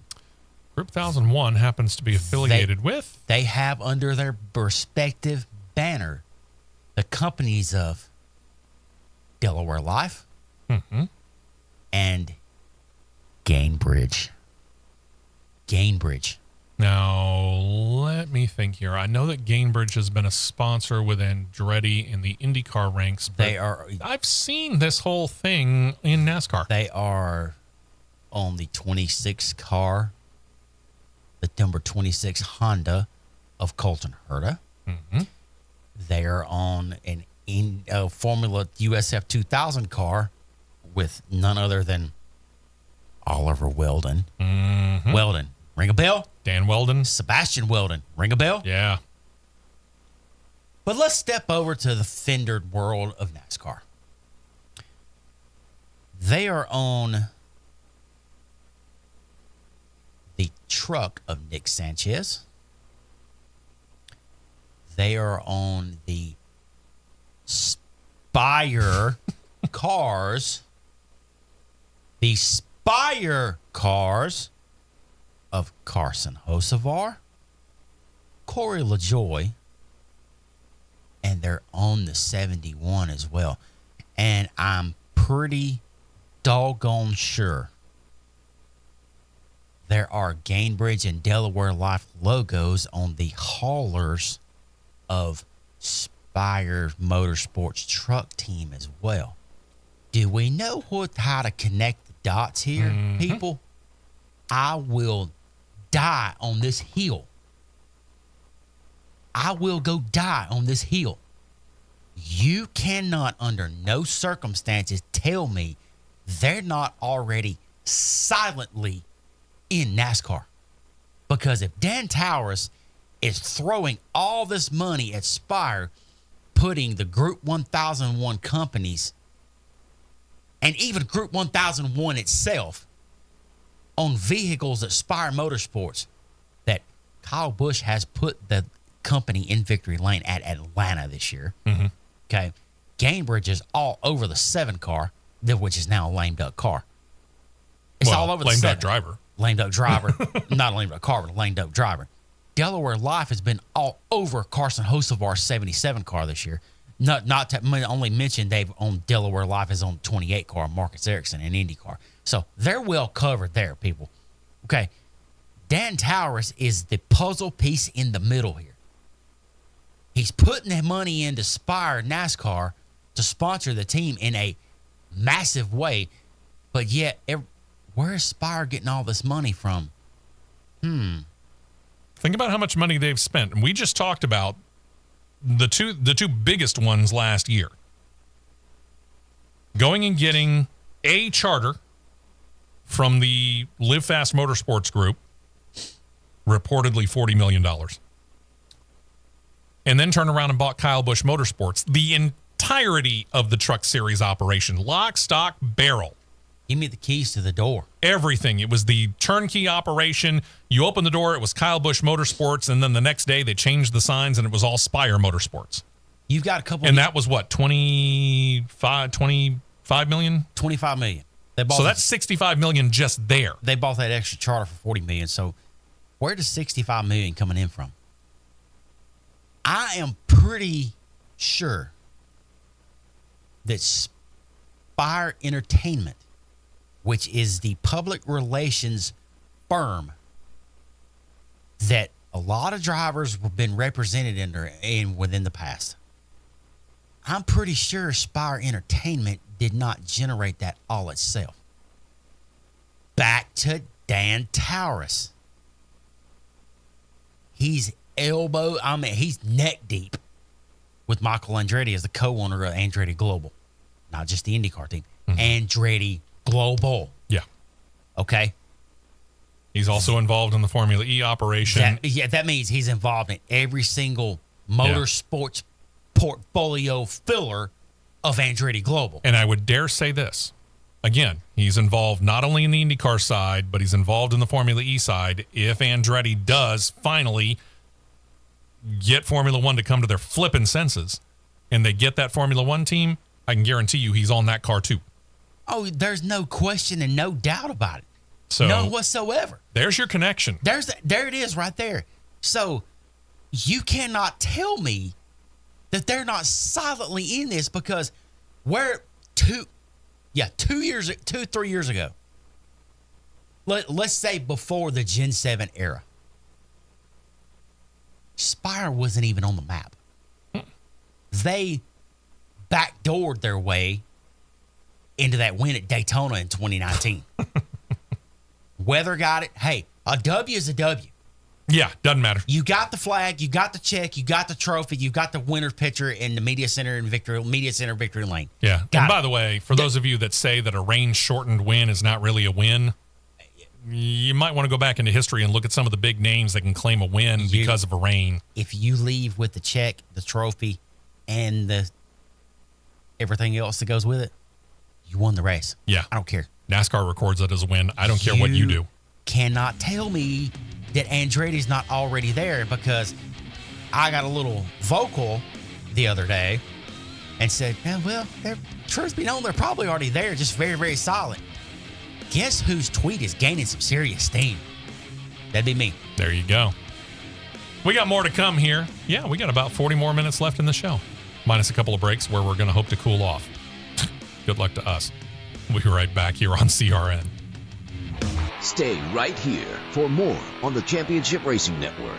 C: Group 1001 happens to be affiliated with?
D: They have under their respective banner the companies of Delaware Life and Gainbridge.
C: Now, let me think here. I know that Gainbridge has been a sponsor with Andretti in the IndyCar ranks. But I've seen this whole thing in NASCAR.
D: They are on the 26 car, the number 26 Honda of Colton Herta. Mm-hmm. They are on an Formula USF 2000 car with none other than Oliver Weldon. Mm-hmm. Weldon, ring a bell?
C: Dan Weldon.
D: Sebastian Weldon, ring a bell?
C: Yeah.
D: But let's step over to the fendered world of NASCAR. They are on the truck of Nick Sanchez. They are on the Spire cars. The Spire cars of Carson Hocevar, Corey LaJoie, and they're on the 71 as well. And I'm pretty doggone sure there are Gainbridge and Delaware Life logos on the haulers of Spire Motorsports truck team as well. Do we know how to connect the dots here, people? I will die on this hill. I will go die on this hill. You cannot, under no circumstances, tell me they're not already silently in NASCAR. Because if Dan Towers is throwing all this money at Spire, putting the Group 1001 companies and even Group 1001 itself on vehicles at Spire Motorsports, that Kyle Busch has put the company in victory lane at Atlanta this year. Mm-hmm. Okay. Gainbridge is all over the 7 car, which is now a lame duck car. It's all over the 7.
C: Lame duck driver.
D: Lame duck driver. Not a lame duck car, but a lame duck driver. Delaware Life has been all over Carson Hocevar's 77 car this year. Only mentioned they've on Delaware Life is on 28 car, Marcus Erickson and IndyCar. So they're well covered there, people. Okay. Dan Towers is the puzzle piece in the middle here. He's putting the money into Spire NASCAR to sponsor the team in a massive way, but yet where is Spire getting all this money from?
C: Think about how much money they've spent. And we just talked about the two biggest ones last year. Going and getting a charter from the Live Fast Motorsports Group, reportedly $40 million. And then turn around and bought Kyle Busch Motorsports. The entirety of the Truck Series operation, lock, stock, barrel.
D: Give me the keys to the door.
C: Everything. It was the turnkey operation. You open the door, it was Kyle Busch Motorsports, and then the next day they changed the signs and it was all Spire Motorsports.
D: You've got a couple.
C: And that was what, 25 million?
D: 25 million.
C: So that's 65 million just there.
D: They bought that extra charter for 40 million. So where does 65 million coming in from? I am pretty sure that Spire Entertainment, which is the public relations firm that a lot of drivers have been represented within the past, I'm pretty sure Spire Entertainment did not generate that all itself. Back to Dan Towers. He's neck deep with Michael Andretti as the co-owner of Andretti Global. Not just the IndyCar team. Mm-hmm. Andretti Global.
C: Yeah.
D: Okay.
C: He's also involved in the Formula E operation.
D: That means he's involved in every single motorsports portfolio filler of Andretti Global.
C: And I would dare say this. Again, he's involved not only in the IndyCar side, but he's involved in the Formula E side. If Andretti does finally get Formula One to come to their flipping senses and they get that Formula One team, I can guarantee you he's on that car too.
D: Oh, there's no question and no doubt about it.
C: So
D: none whatsoever.
C: There's your connection.
D: There it is right there. So you cannot tell me that they're not silently in this, because we're 3 years ago. Let's say before the Gen 7 era, Spire wasn't even on the map. They backdoored their way into that win at Daytona in 2019. Weather got it. Hey, a W is a W.
C: Yeah, doesn't matter.
D: You got the flag, you got the check, you got the trophy, you got the winner's picture in the Media Center Victory Lane.
C: Yeah. And by the way, for those of you that say that a rain-shortened win is not really a win, you might want to go back into history and look at some of the big names that can claim a win because of a rain.
D: If you leave with the check, the trophy, and the everything else that goes with it, you won the race.
C: Yeah.
D: I don't care.
C: NASCAR records that as a win. I don't care what you do.
D: Cannot tell me that Andretti's not already there, because I got a little vocal the other day and said, well, truth be known, they're probably already there, just very, very solid. Guess whose tweet is gaining some serious steam? That'd be me.
C: There you go. We got more to come here. Yeah, we got about 40 more minutes left in the show, minus a couple of breaks where we're going to hope to cool off. Good luck to us. We'll be right back here on CRN.
B: Stay right here for more on the Championship Racing Network.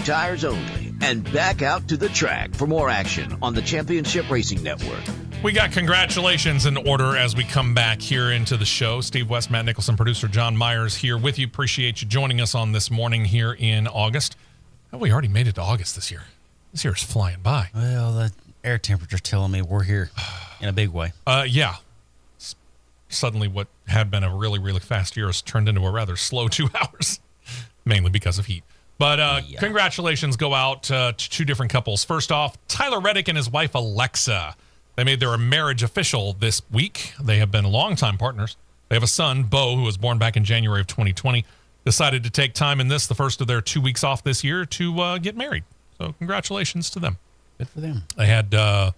B: Tires only, and back out to the track for more action on the Championship Racing Network.
C: We got congratulations in order as we come back here into the show. Steve West, Matt Nicholson, producer John Myers here with you. Appreciate you joining us on this morning here in August. Oh, we already made it to August this year. This year is flying by.
D: Well, the air temperature's telling me we're here in a big way.
C: Yeah. Suddenly what had been a really, really fast year has turned into a rather slow 2 hours, mainly because of heat. But Congratulations go out to two different couples. First off, Tyler Reddick and his wife, Alexa. They made their marriage official this week. They have been longtime partners They have a son, Bo, who was born back in January of 2020. Decided to take time in this, the first of their 2 weeks off this year, to get married. So congratulations to them.
D: Good for them.
C: They had, I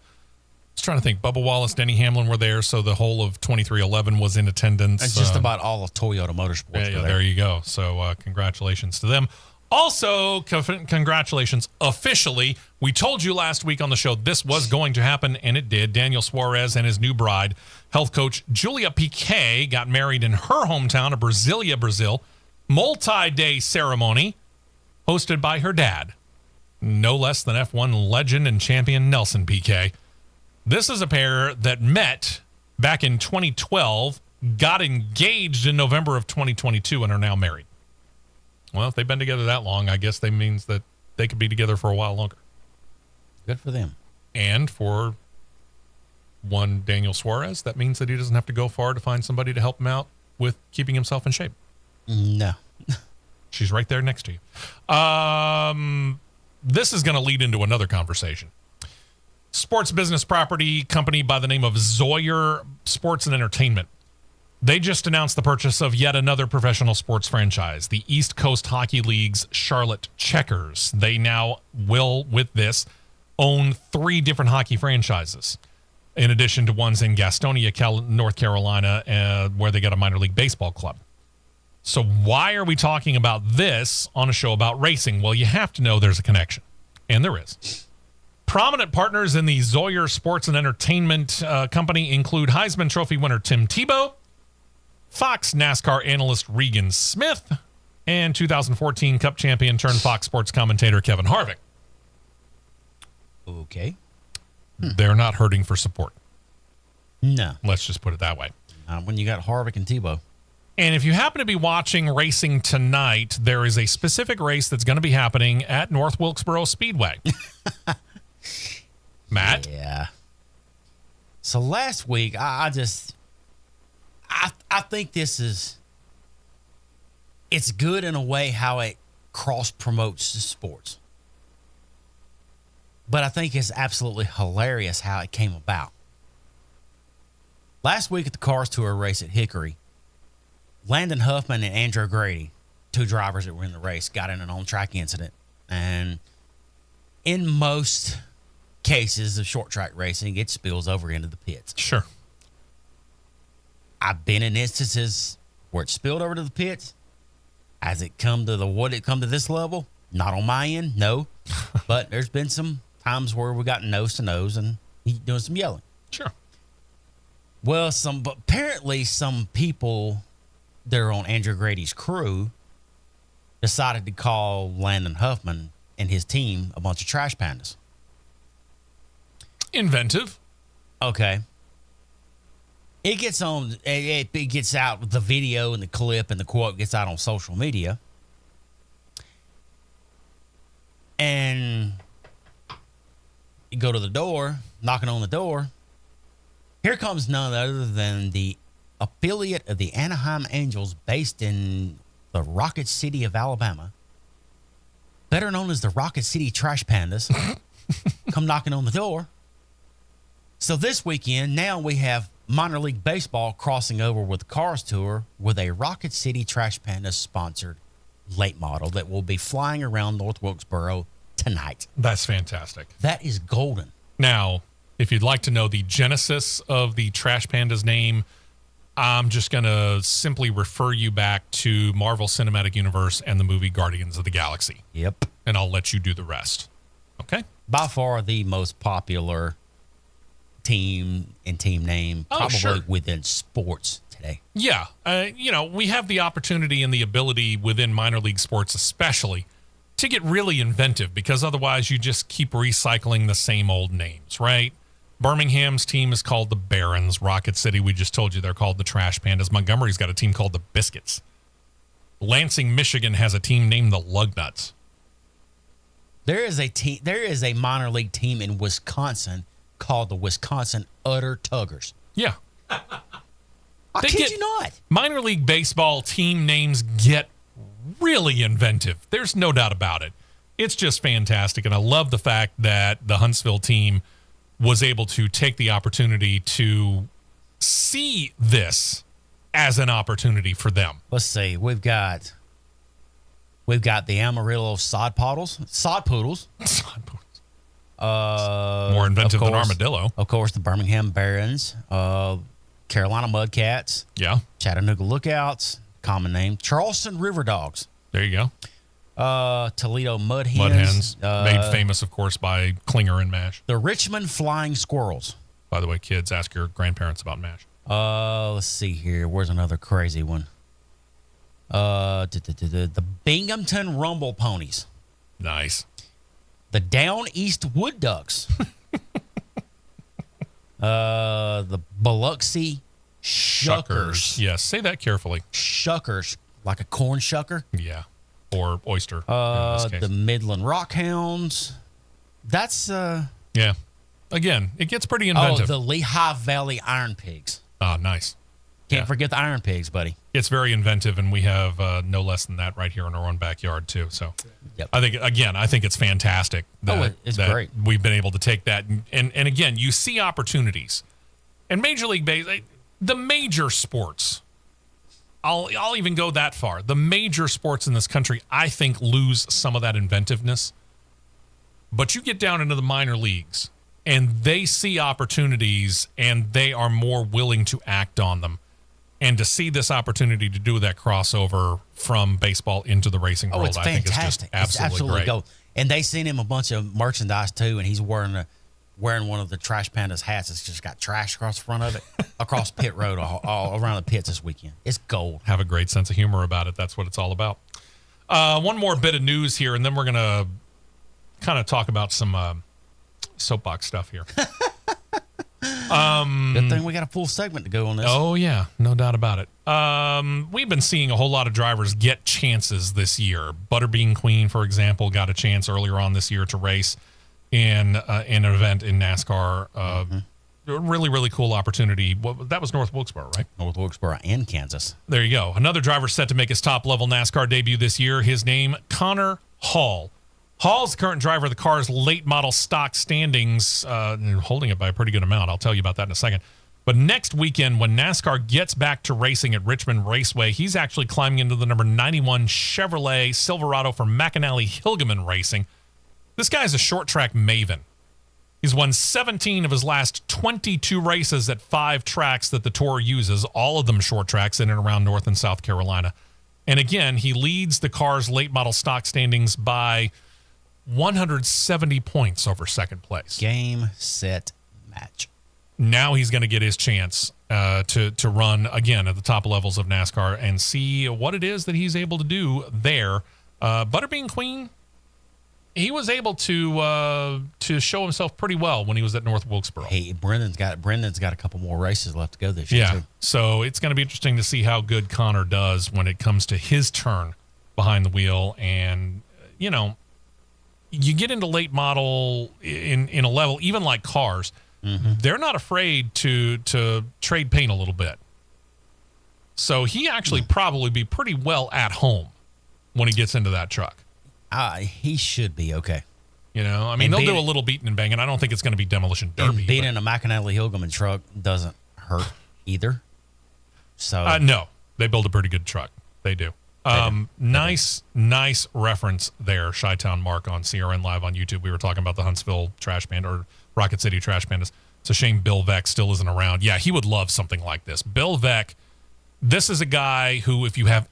C: was trying to think, Bubba Wallace, Denny Hamlin were there, so the whole of 2311 was in attendance.
D: And just about all of Toyota Motorsports.
C: Yeah, there you go. So congratulations to them. Also, congratulations officially. We told you last week on the show this was going to happen, and it did. Daniel Suarez and his new bride, health coach Julia Piquet, got married in her hometown of Brasilia, Brazil. Multi-day ceremony hosted by her dad, no less than F1 legend and champion Nelson Piquet. This is a pair that met back in 2012, got engaged in November of 2022, and are now married. Well, if they've been together that long, I guess that means that they could be together for a while longer.
D: Good for them.
C: And for one Daniel Suarez, that means that he doesn't have to go far to find somebody to help him out with keeping himself in shape.
D: No.
C: She's right there next to you. This is going to lead into another conversation. Sports business property company by the name of Zoyer Sports and Entertainment. They just announced the purchase of yet another professional sports franchise, the East Coast Hockey League's Charlotte Checkers. They now will, with this, own 3 different hockey franchises, in addition to ones in Gastonia, North Carolina, where they got a minor league baseball club. So why are we talking about this on a show about racing? Well, you have to know there's a connection, and there is. Prominent partners in the Zoyer Sports and Entertainment company include Heisman Trophy winner Tim Tebow, Fox NASCAR analyst Regan Smith, and 2014 Cup champion turned Fox Sports commentator Kevin Harvick.
D: Okay.
C: They're not hurting for support.
D: No.
C: Let's just put it that way.
D: When you got Harvick and Tebow.
C: And if you happen to be watching racing tonight, there is a specific race that's going to be happening at North Wilkesboro Speedway. Matt?
D: Yeah. So last week, I think it's good in a way how it cross promotes sports. But I think it's absolutely hilarious how it came about. Last week at the Cars Tour race at Hickory, Landon Huffman and Andrew Grady, 2 drivers that were in the race, got in an on-track incident. And in most cases of short-track racing, it spills over into the pits.
C: Sure.
D: I've been in instances where it spilled over to the pits. Has it come to this level? Not on my end, no. But there's been some times where we got nose to nose and he's doing some yelling.
C: Sure.
D: Well, apparently some people that are on Andrew Grady's crew decided to call Landon Huffman and his team a bunch of trash pandas.
C: Inventive.
D: Okay. It gets out with the video and the clip and the quote gets out on social media. And you go to the door, knocking on the door. Here comes none other than the affiliate of the Anaheim Angels based in the Rocket City of Alabama, better known as the Rocket City Trash Pandas, come knocking on the door. So this weekend, now we have minor league baseball crossing over with the Cars Tour with a Rocket City Trash Pandas sponsored late model that will be flying around North Wilkesboro tonight.
C: That's fantastic.
D: That is golden.
C: Now, if you'd like to know the genesis of the Trash Panda's name, I'm just going to simply refer you back to Marvel Cinematic Universe and the movie Guardians of the Galaxy.
D: Yep.
C: And I'll let you do the rest. Okay?
D: By far the most popular team and team name probably within sports today.
C: Yeah. We have the opportunity and the ability within minor league sports especially to get really inventive because otherwise you just keep recycling the same old names, right? Birmingham's team is called the Barons. Rocket City, we just told you they're called the Trash Pandas. Montgomery's got a team called the Biscuits. Lansing, Michigan has a team named the Lugnuts.
D: There is a minor league team in Wisconsin called the Wisconsin Utter Tuggers.
C: Yeah.
D: I kid you not.
C: Minor league baseball team names get really inventive. There's no doubt about it. It's just fantastic, and I love the fact that the Huntsville team was able to take the opportunity to see this as an opportunity for them.
D: Let's see. We've got the Amarillo Sod Poodles.
C: More inventive than Armadillo.
D: Of course, the Birmingham Barons, Carolina Mudcats, Chattanooga Lookouts, common name, Charleston River Dogs.
C: There you go.
D: Toledo Mud Hens.
C: Mud Hens, made famous, of course, by Klinger and MASH.
D: The Richmond Flying Squirrels.
C: By the way, kids, ask your grandparents about MASH.
D: Let's see here. Where's another crazy one? The Binghamton Rumble Ponies.
C: Nice.
D: The Down East Wood Ducks. The Biloxi Shuckers.
C: Yes, say that carefully.
D: Shuckers, like a corn shucker.
C: Yeah, or oyster. In this case.
D: The Midland Rockhounds. That's
C: yeah. Again, it gets pretty inventive.
D: the Lehigh Valley Iron Pigs.
C: Ah, nice.
D: Can't forget the Iron Pigs, buddy.
C: It's very inventive, and we have no less than that right here in our own backyard too. So, I think it's fantastic.
D: It's great.
C: We've been able to take that, and again, you see opportunities, and Major League Baseball, the major sports. I'll even go that far. The major sports in this country, I think, lose some of that inventiveness. But you get down into the minor leagues, and they see opportunities, and they are more willing to act on them. And to see this opportunity to do that crossover from baseball into the racing world,
D: it's
C: I think is just absolutely great.
D: Gold. And they sent him a bunch of merchandise too, and he's wearing one of the Trash Pandas hats that's just got trash across the front of it, across pit road, all around the pits this weekend. It's gold.
C: Have a great sense of humor about it. That's what it's all about. One more bit of news here, and then we're going to kind of talk about some soapbox stuff here.
D: Good thing we got a full segment to go on this.
C: Oh, yeah. No doubt about it. We've been seeing a whole lot of drivers get chances this year. Butterbean Queen, for example, got a chance earlier on this year to race in an event in NASCAR. Really, really cool opportunity. That was North Wilkesboro, right?
D: North Wilkesboro and Kansas.
C: There you go. Another driver set to make his top-level NASCAR debut this year. His name, Connor Hall. Hall's the current driver of the car's late model stock standings, holding it by a pretty good amount. I'll tell you about that in a second. But next weekend, when NASCAR gets back to racing at Richmond Raceway, he's actually climbing into the number 91 Chevrolet Silverado for McAnally Hilgeman Racing. This guy's a short track maven. He's won 17 of his last 22 races at 5 tracks that the Tour uses, all of them short tracks in and around North and South Carolina. And again, he leads the car's late model stock standings by 170 points over second place.
D: Game, set, match.
C: Now he's going to get his chance to run again at the top levels of NASCAR and see what it is that he's able to do there. Butterbean Queen, he was able to show himself pretty well when he was at North Wilkesboro.
D: Hey, Brendan's got a couple more races left to go this year.
C: Yeah, so it's going to be interesting to see how good Connor does when it comes to his turn behind the wheel. And you get into late model in a level, even like cars, they're not afraid to trade paint a little bit. So he actually probably be pretty well at home when he gets into that truck.
D: He should be okay.
C: I mean, they'll do a little beating and banging. I don't think it's going to be demolition derby.
D: And being in a McAnally Hilgeman truck doesn't hurt either. So
C: no, they build a pretty good truck. They do. Nice reference there, Chi-Town Mark on CRN Live on YouTube. We were talking about the Huntsville Trash Panda or Rocket City Trash Pandas. It's a shame Bill Veck still isn't around. Yeah, he would love something like this. Bill Veck, this is a guy who, if you have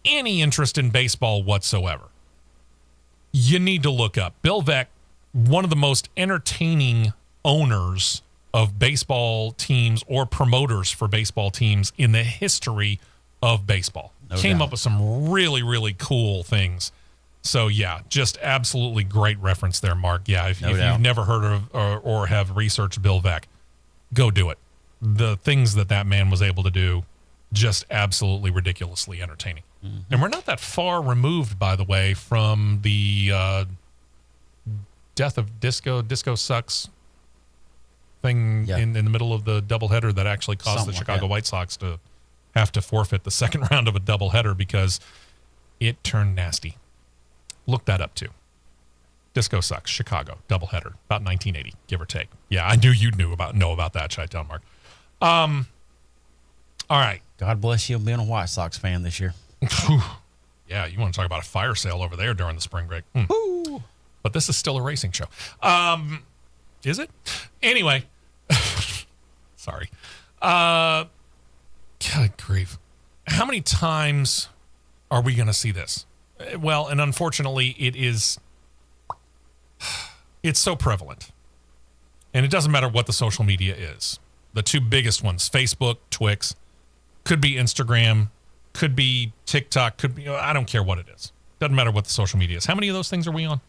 C: any interest in baseball whatsoever, you need to look up. Bill Veck, one of the most entertaining owners of baseball teams or promoters for baseball teams in the history of baseball. Came up with some really, really cool things. So, yeah, just absolutely great reference there, Mark. Yeah, if you've never heard of or have researched Bill Veck, go do it. The things that man was able to do, just absolutely ridiculously entertaining. And we're not that far removed, by the way, from the death of Disco Sucks thing in the middle of the doubleheader that actually caused the Chicago White Sox to have to forfeit the second round of a doubleheader because it turned nasty. Look that up too. Disco Sucks, Chicago, doubleheader, about 1980, give or take. Yeah, I knew you'd know about that, Chi-Town Mark. All right.
D: God bless you being a White Sox fan this year.
C: Yeah, you want to talk about a fire sale over there during the spring break. But this is still a racing show. Is it? Anyway. Sorry. God grief. How many times are we going to see this? Well, and unfortunately, it's so prevalent. And it doesn't matter what the social media is. The two biggest ones, Facebook, Twix, could be Instagram, could be TikTok, could be, I don't care what it is. Doesn't matter what the social media is. How many of those things are we on?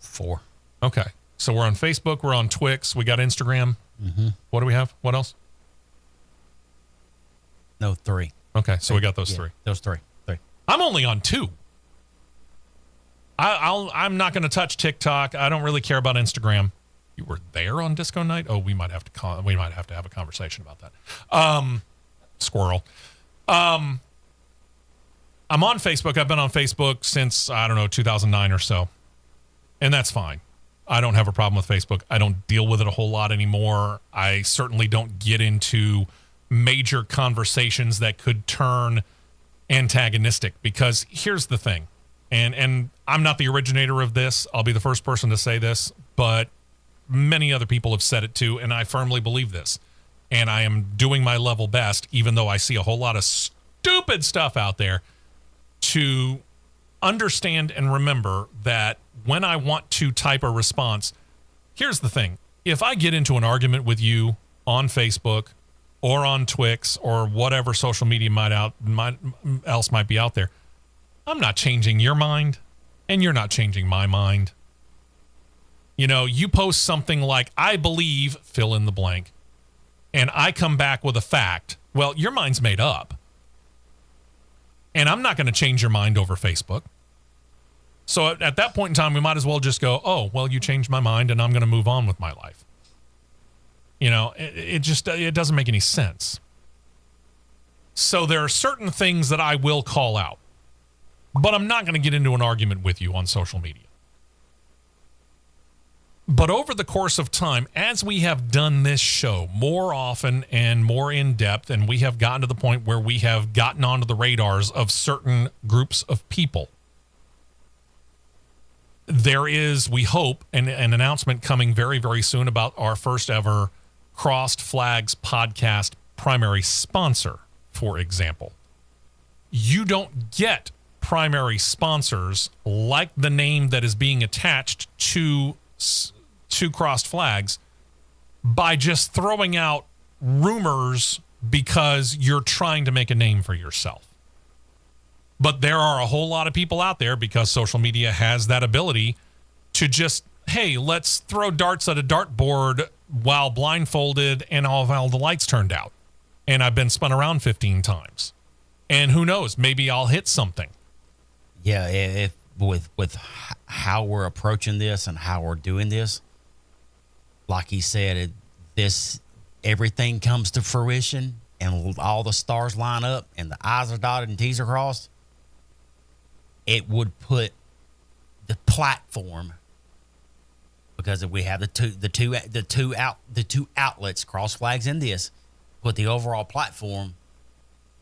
D: 4.
C: Okay. So we're on Facebook, we're on Twix, we got Instagram. Mm-hmm. What do we have? What else?
D: No, 3.
C: Okay, so we got those 3.
D: Those 3.
C: I'm only on 2. I'm not going to touch TikTok. I don't really care about Instagram. You were there on disco night? Oh, we might have to have a conversation about that. Squirrel. I'm on Facebook. I've been on Facebook since, 2009 or so. And that's fine. I don't have a problem with Facebook. I don't deal with it a whole lot anymore. I certainly don't get into major conversations that could turn antagonistic, because here's the thing. And I'm not the originator of this. I'll be the first person to say this, but many other people have said it too, and I firmly believe this. And I am doing my level best, even though I see a whole lot of stupid stuff out there, to understand and remember that when I want to type a response, here's the thing. If I get into an argument with you on Facebook or on Twix or whatever social media else might be out there, I'm not changing your mind, and you're not changing my mind. You know, you post something like, I believe, fill in the blank, and I come back with a fact. Well, your mind's made up. And I'm not going to change your mind over Facebook. So at that point in time, we might as well just go, oh, well, you changed my mind, and I'm going to move on with my life. You know, it doesn't make any sense. So there are certain things that I will call out. But I'm not going to get into an argument with you on social media. But over the course of time, as we have done this show more often and more in depth, and we have gotten to the point where we have gotten onto the radars of certain groups of people, there is, we hope, an announcement coming very, very soon about our first ever Crossed Flags podcast primary sponsor, for example. You don't get primary sponsors like the name that is being attached to Crossed Flags by just throwing out rumors because you're trying to make a name for yourself. But there are a whole lot of people out there, because social media has that ability to just, hey, let's throw darts at a dartboard while blindfolded and all the lights turned out. And I've been spun around 15 times. And who knows, maybe I'll hit something.
D: Yeah, if with how we're approaching this and how we're doing this, like he said, everything comes to fruition and all the stars line up and the I's are dotted and T's are crossed, it would put the platform, because if we have the two outlets, Cross Flags and this, put the overall platform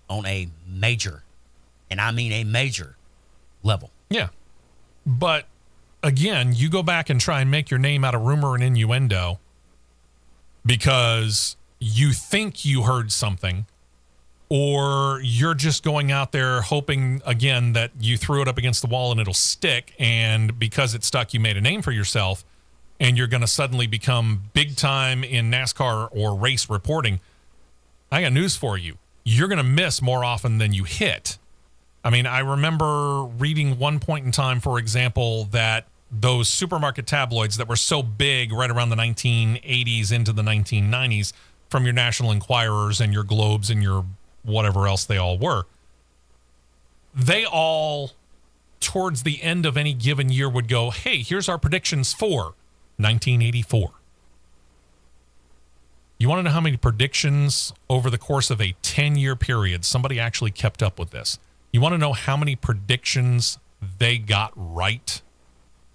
D: on a major, and I mean a major level.
C: Yeah. But again, you go back and try and make your name out of rumor and innuendo because you think you heard something, or you're just going out there hoping, again, that you threw it up against the wall and it'll stick, and because it stuck, you made a name for yourself, and you're going to suddenly become big time in NASCAR or race reporting. I got news for you. You're going to miss more often than you hit. I mean, I remember reading one point in time, for example, that those supermarket tabloids that were so big right around the 1980s into the 1990s, from your National Enquirers and your Globes and your whatever else they all were, they all, towards the end of any given year, would go, hey, here's our predictions for 1984. You want to know how many predictions over the course of a 10-year period somebody actually kept up with this? You want to know how many predictions they got right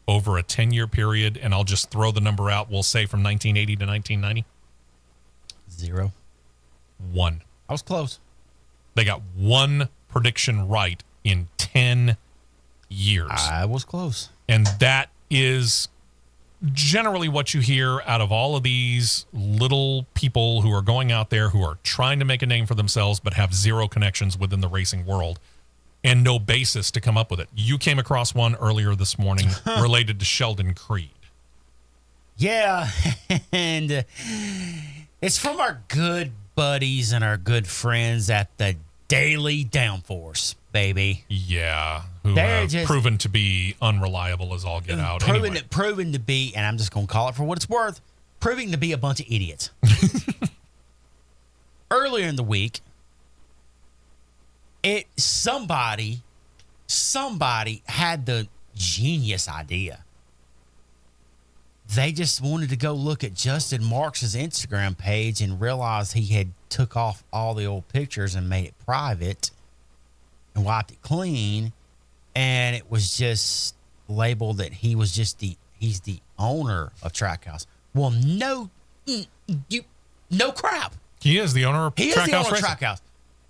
C: over a 10-year period? And I'll just throw the number out. We'll say from 1980 to 1990.
D: 0.
C: one.
D: I was close.
C: They got one prediction right in 10 years.
D: I was close.
C: And that is generally what you hear out of all of these little people who are going out there who are trying to make a name for themselves but have zero connections within the racing world and no basis to come up with it. You came across one earlier this morning related to Sheldon Creed.
D: Yeah, and it's from our good buddies and our good friends at the Daily Downforce, baby.
C: Yeah, who
D: They're
C: have
D: just
C: proven to be unreliable as all get out.
D: Proven to be, and I'm just going to call it for what it's worth, proving to be a bunch of idiots. Earlier in the week, somebody had the genius idea. They just wanted to go look at Justin Marks' Instagram page and realized he had took off all the old pictures and made it private and wiped it clean. And it was just labeled that he's the owner of Trackhouse. Well, no crap.
C: He is the owner of Trackhouse Racing.
D: Trackhouse.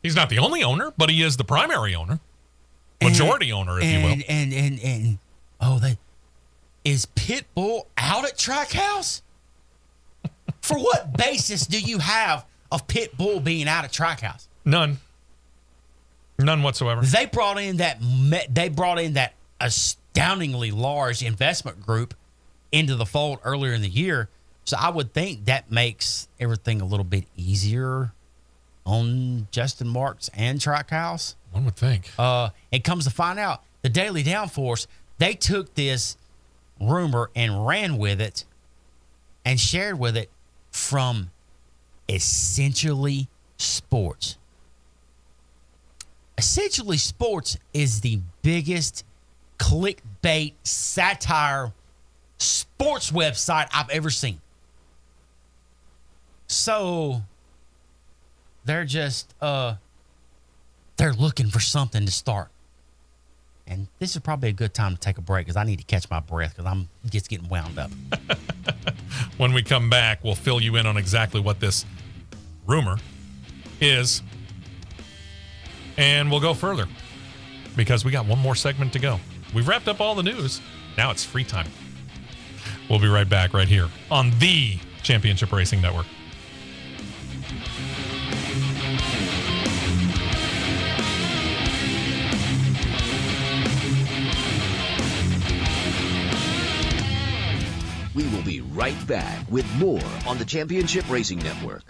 C: He's not the only owner, but he is the primary owner. Majority owner, if you will.
D: Is Pitbull out at Trackhouse? For what basis do you have of Pitbull being out at Trackhouse?
C: None whatsoever.
D: They brought in that astoundingly large investment group into the fold earlier in the year. So I would think that makes everything a little bit easier on Justin Marks and Trackhouse.
C: One would think.
D: It comes to find out, the Daily Downforce, they took this rumor and ran with it and shared with it from Essentially Sports. Essentially Sports is the biggest clickbait satire sports website I've ever seen. So they're just they're looking for something to start. And this is probably a good time to take a break because I need to catch my breath because I'm just getting wound up.
C: When we come back, we'll fill you in on exactly what this rumor is. And we'll go further because we got one more segment to go. We've wrapped up all the news. Now it's free time. We'll be right back right here on the Championship Racing Network.
B: We will be right back with more on the Championship Racing Network.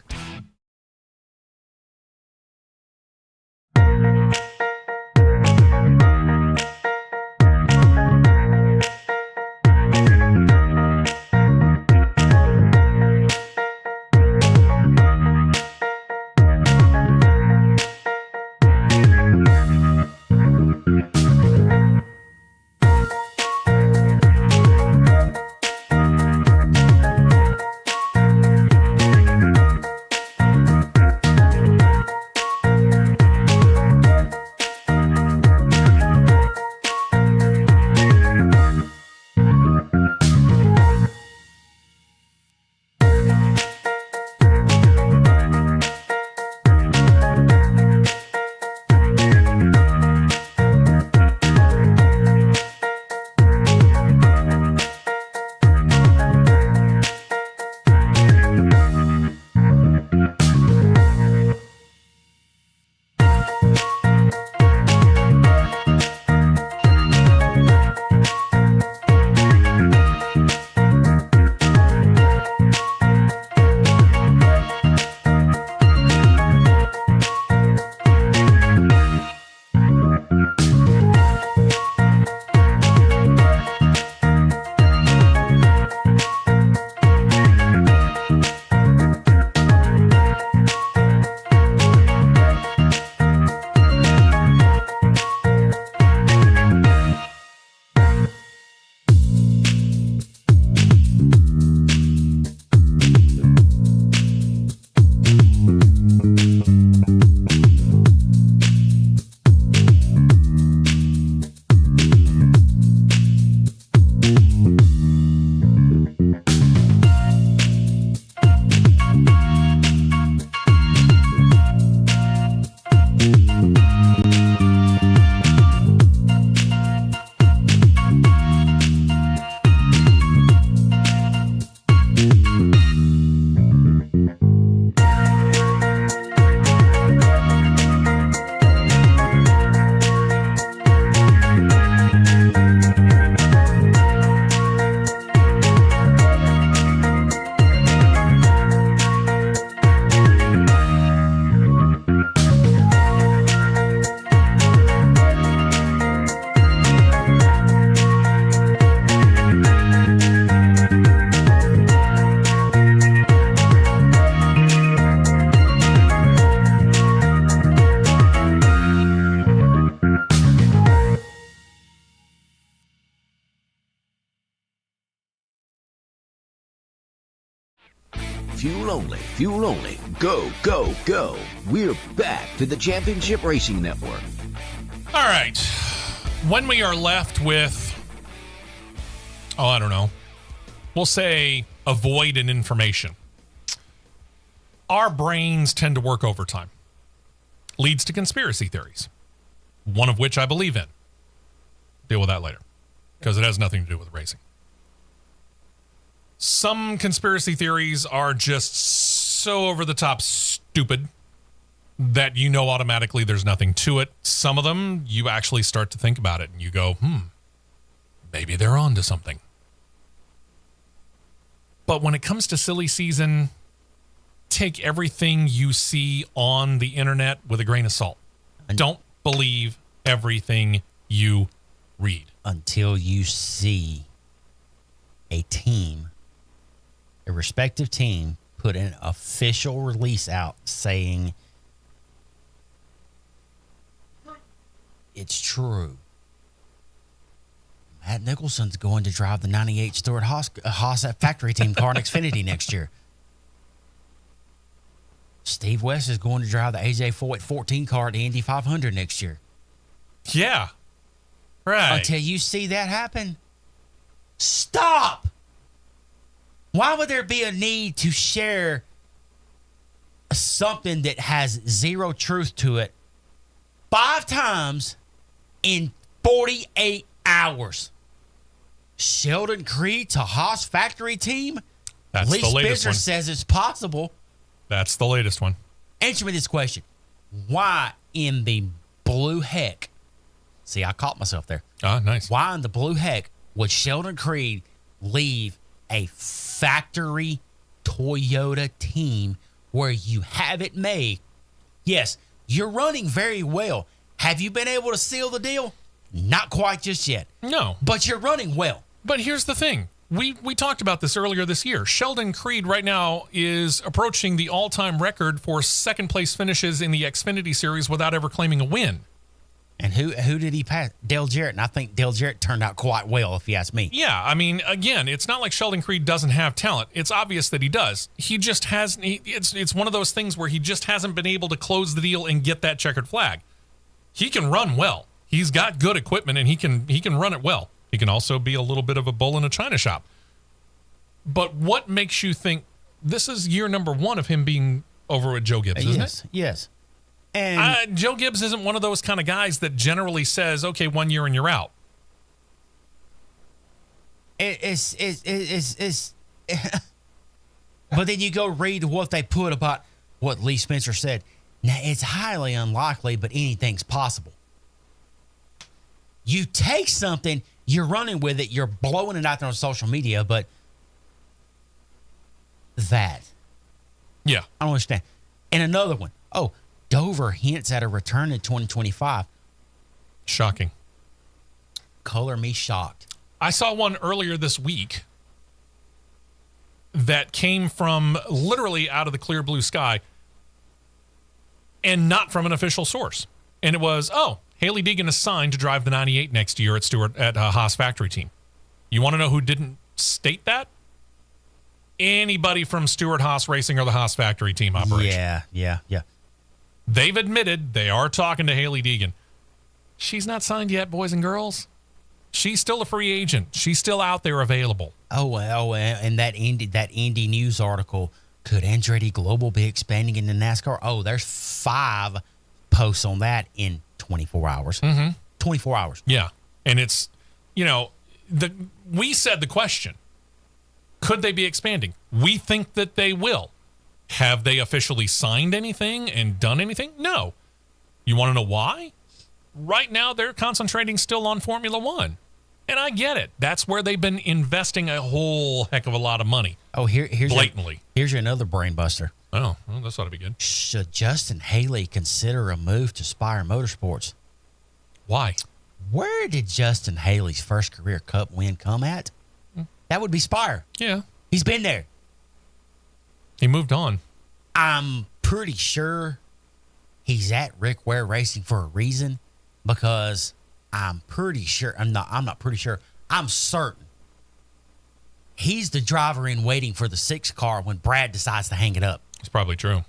B: fuel only, fuel only. Go, go, go. We're back to the Championship Racing Network.
C: All right. When we are left with, I don't know, we'll say a void in information, our brains tend to work overtime. Leads to conspiracy theories, one of which I believe in. Deal with that later, because it has nothing to do with racing. Some conspiracy theories are just so over the top stupid that you know automatically there's nothing to it. Some of them, you actually start to think about it and you go, maybe they're on to something. But when it comes to silly season, take everything you see on the internet with a grain of salt. Don't believe everything you read.
D: Until you see a team, a respective team, put an official release out saying it's true. Matt Nicholson's going to drive the 98 Stewart Haas factory team car in Xfinity next year. Steve West is going to drive the AJ Foyt 14 car at the Indy 500 next year.
C: Yeah. Right.
D: Until you see that happen, stop. Why would there be a need to share something that has zero truth to it 5 times in 48 hours? Sheldon Creed to Haas factory team?
C: That's
D: Lee
C: the latest
D: Spencer
C: one.
D: says it's possible.
C: That's the latest one.
D: Answer me this question. Why in the blue heck? See, I caught myself there.
C: Ah, nice.
D: Why in the blue heck would Sheldon Creed leave a factory Toyota team where you have it made? Yes, you're running very well. Have you been able to seal the deal? Not quite just yet.
C: No.
D: But you're running well.
C: But here's the thing. We talked about this earlier this year. Sheldon Creed right now is approaching the all-time record for second-place finishes in the Xfinity Series without ever claiming a win.
D: And who did he pass? Dale Jarrett. And I think Dale Jarrett turned out quite well, if you ask me.
C: Yeah, I mean, again, it's not like Sheldon Creed doesn't have talent. It's obvious that he does. He just has. It's one of those things where he just hasn't been able to close the deal and get that checkered flag. He can run well. He's got good equipment, and he can run it well. He can also be a little bit of a bull in a china shop. But what makes you think this is year number 1 of him being over with Joe Gibbs, isn't it?
D: Yes. And
C: Joe Gibbs isn't one of those kind of guys that generally says, okay, 1 year and you're out.
D: it's but then you go read what they put about what Lee Spencer said. Now, it's highly unlikely, but anything's possible. You take something, you're running with it, you're blowing it out there on social media, but that.
C: Yeah.
D: I don't understand. And another one. Oh, Dover hints at a return in 2025.
C: Shocking.
D: Color me shocked.
C: I saw one earlier this week that came from literally out of the clear blue sky and not from an official source. And it was, Haley Deegan is signed to drive the 98 next year at Haas factory team. You want to know who didn't state that? Anybody from Stewart Haas Racing or the Haas factory team operation.
D: Yeah.
C: They've admitted they are talking to Haley Deegan. She's not signed yet, boys and girls. She's still a free agent. She's still out there available.
D: And that Indy News article, could Andretti Global be expanding into NASCAR? Oh, there's 5 posts on that in 24 hours. 24 hours.
C: Yeah. And it's, we said the question, could they be expanding? We think that they will. Have they officially signed anything and done anything? No. You want to know why? Right now, they're concentrating still on Formula One. And I get it. That's where they've been investing a whole heck of a lot of money.
D: Oh, here's
C: blatantly.
D: Here's another brain buster.
C: Oh, well, this ought to be good.
D: Should Justin Haley consider a move to Spire Motorsports?
C: Why?
D: Where did Justin Haley's first career Cup win come at? That would be Spire.
C: Yeah.
D: He's been there.
C: He moved on.
D: I'm pretty sure he's at Rick Ware Racing for a reason, because I'm pretty sure. I'm not pretty sure. I'm certain he's the driver in waiting for the 6 car when Brad decides to hang it up.
C: It's probably true.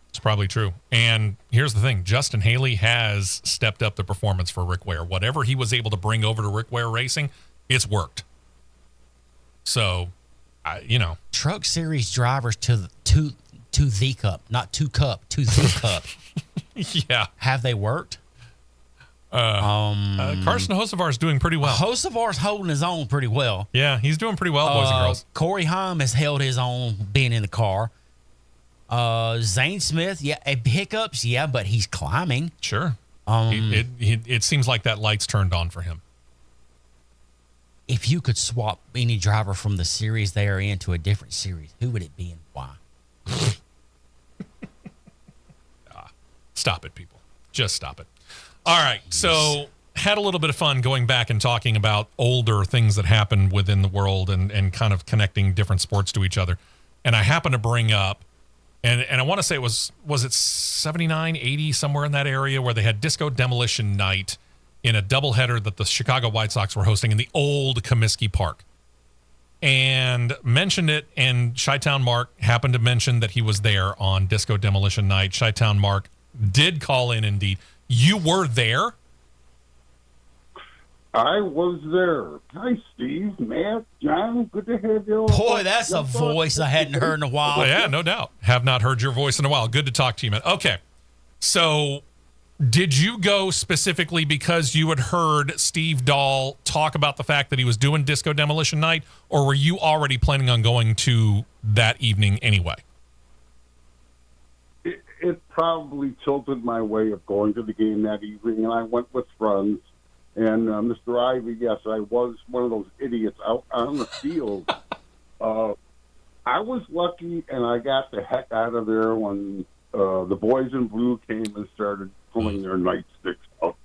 C: It's probably true. And here's the thing. Justin Haley has stepped up the performance for Rick Ware. Whatever he was able to bring over to Rick Ware Racing, it's worked. So,
D: Truck Series drivers to the cup, not to cup, to the cup.
C: Yeah.
D: Have they worked?
C: Carson Hocevar is doing pretty well.
D: Hocevar's holding his own pretty well.
C: Yeah, he's doing pretty well, boys and girls.
D: Corey Haim has held his own being in the car. Zane Smith, hiccups, but he's climbing.
C: Sure. It seems like that light's turned on for him.
D: If you could swap any driver from the series they are in to a different series, who would it be and why?
C: Stop it, people. Just stop it. All right. So had a little bit of fun going back and talking about older things that happened within the world and kind of connecting different sports to each other. And I happened to bring up, and I want to say it was it 79, 80, somewhere in that area where they had Disco Demolition Night in a doubleheader that the Chicago White Sox were hosting in the old Comiskey Park. And mentioned it, and Chi-Town Mark happened to mention that he was there on Disco Demolition Night. Chi-Town Mark did call in, indeed. You were there?
F: I was there. Hi, Steve, Matt, John. Good to have you.
D: Boy, that's a voice I hadn't heard in a while.
C: Well, yeah, no doubt. Have not heard your voice in a while. Good to talk to you, man. Okay. So did you go specifically because you had heard Steve Dahl talk about the fact that he was doing Disco Demolition Night, or were you already planning on going to that evening anyway?
F: It probably tilted my way of going to the game that evening, and I went with friends. And Mr. Ivy, yes, I was one of those idiots out on the field. I was lucky, and I got the heck out of there when the boys in blue came and started pulling their nightsticks out.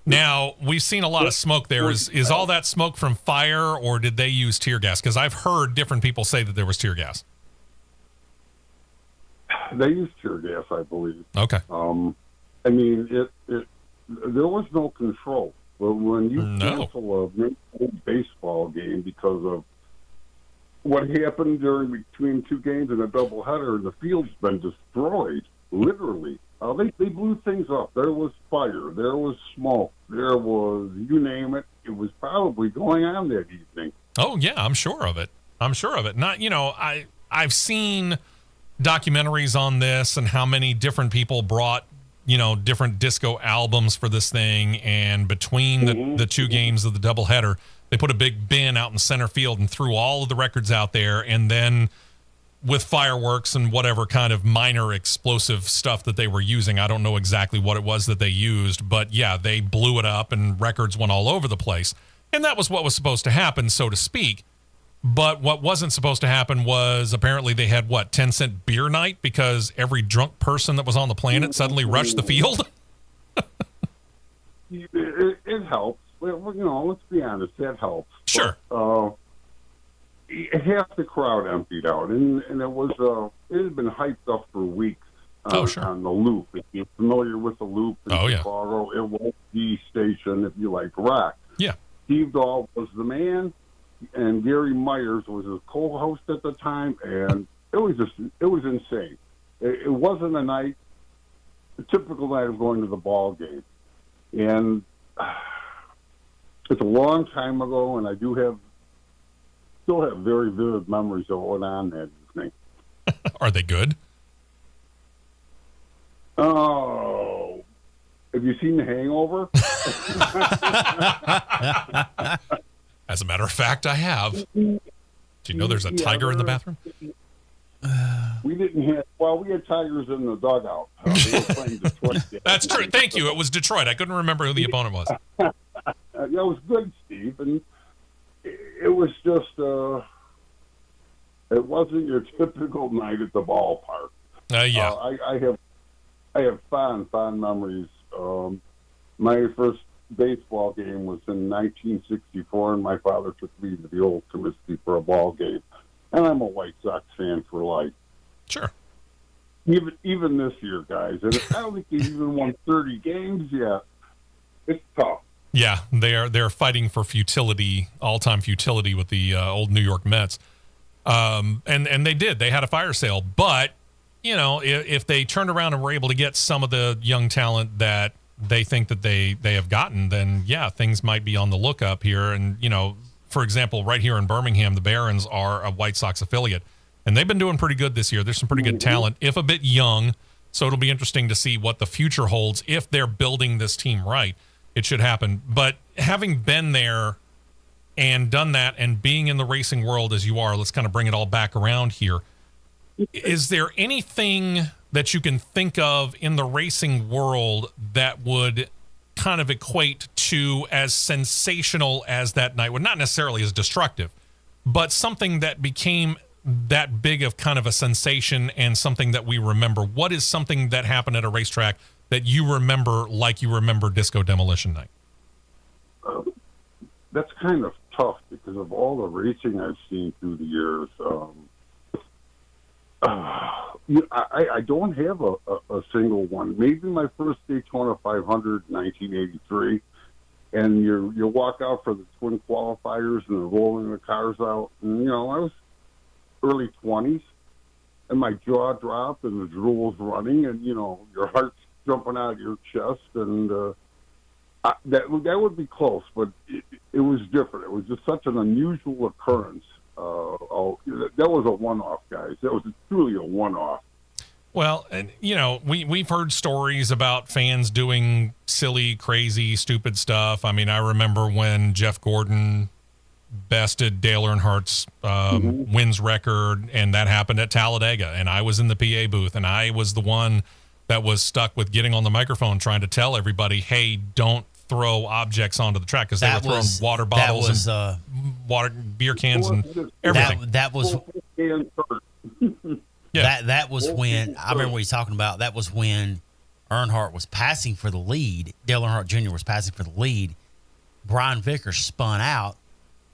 C: Now, we've seen a lot of smoke there. Is all that smoke from fire, or did they use tear gas? Because I've heard different people say that there was tear gas.
F: They used tear gas, I believe.
C: Okay.
F: I mean, there was no control. But when you cancel a baseball game because of what happened between two games in a doubleheader, the field's been destroyed, literally. They blew things up. There was fire. There was smoke. There was, you name it. It was probably going on that evening.
C: Oh, yeah, I'm sure of it. Not, I've seen documentaries on this and how many different people brought, different disco albums for this thing. And between the two games of the doubleheader, they put a big bin out in center field and threw all of the records out there. And then with fireworks and whatever kind of minor explosive stuff that they were using, I don't know exactly what it was that they used, but yeah, they blew it up and records went all over the place. And that was what was supposed to happen, so to speak. But what wasn't supposed to happen was apparently they had, 10-cent beer night because every drunk person that was on the planet suddenly rushed the field?
F: It helps. Let's be honest, that helps.
C: Sure.
F: But, half the crowd emptied out, and it had been hyped up for weeks on the Loop. If you're familiar with the Loop in Chicago, it was the station if you like rock.
C: Yeah. Steve
F: Dahl was the man, and Gary Myers was his co-host at the time, and it was insane. It wasn't a typical night of going to the ball game, and it's a long time ago, and I still have very vivid memories of what went on that evening.
C: Are they good?
F: Oh, have you seen The Hangover?
C: As a matter of fact, I have. Do you know there's a tiger in the bathroom?
F: We didn't have. Well, we had tigers in the dugout. They were playing Detroit.
C: That's true. Thank you. It was Detroit. I couldn't remember who the opponent was.
F: That was good, Steve, and it was just. It wasn't your typical night at the ballpark.
C: Yeah.
F: I have fond memories. My first baseball game was in 1964, and my father took me to the old Comiskey for a ball game. And I'm a White Sox fan for life.
C: Sure.
F: Even this year, guys. And I don't think they've even won 30 games yet. It's tough.
C: Yeah, they're fighting for futility, all-time futility with the old New York Mets. And they did. They had a fire sale. But, if they turned around and were able to get some of the young talent that they think that they have gotten, then, yeah, things might be on the lookup here. And, for example, right here in Birmingham, the Barons are a White Sox affiliate. And they've been doing pretty good this year. There's some pretty good talent, if a bit young. So it'll be interesting to see what the future holds. If they're building this team right, it should happen. But having been there and done that and being in the racing world as you are, let's kind of bring it all back around here. Is there anything that you can think of in the racing world that would kind of equate to as sensational as that night? Well, not necessarily as destructive, but something that became that big of kind of a sensation and something that we remember. What is something that happened at a racetrack that you remember like you remember Disco Demolition Night?
F: That's kind of tough because of all the racing I've seen through the years. I don't have a single one. Maybe my first Daytona 500 in 1983, and you walk out for the twin qualifiers and they're rolling the cars out. And, I was early 20s, and my jaw dropped and the drool was running, and, your heart's jumping out of your chest, and that would be close, but it was different. It was just such an unusual occurrence. That was a one-off, guys. That was truly a one-off.
C: Well, and we've heard stories about fans doing silly, crazy, stupid stuff. I mean, I remember when Jeff Gordon bested Dale Earnhardt's wins record, and that happened at Talladega, and I was in the PA booth, and I was the one that was stuck with getting on the microphone trying to tell everybody, hey, don't throw objects onto the track, because they were throwing water bottles and beer cans and everything.
D: That was
C: yeah.
D: That was when I remember what he's talking about. That was when Earnhardt was passing for the lead. Dale Earnhardt Jr. was passing for the lead. Brian Vickers spun out.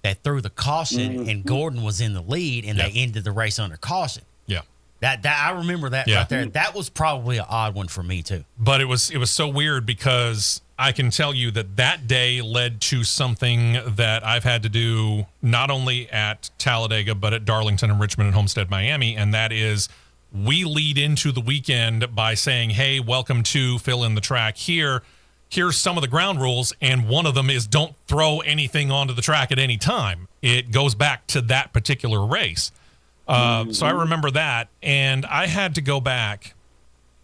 D: They threw the caution, and Gordon was in the lead, and they ended the race under caution.
C: Yeah.
D: That I remember that right there. That was probably an odd one for me too.
C: But it was so weird because I can tell you that day led to something that I've had to do not only at Talladega but at Darlington and Richmond and Homestead, Miami, and that is we lead into the weekend by saying, "Hey, welcome to fill in the track here. Here's some of the ground rules," and one of them is don't throw anything onto the track at any time. It goes back to that particular race. So I remember that, and I had to go back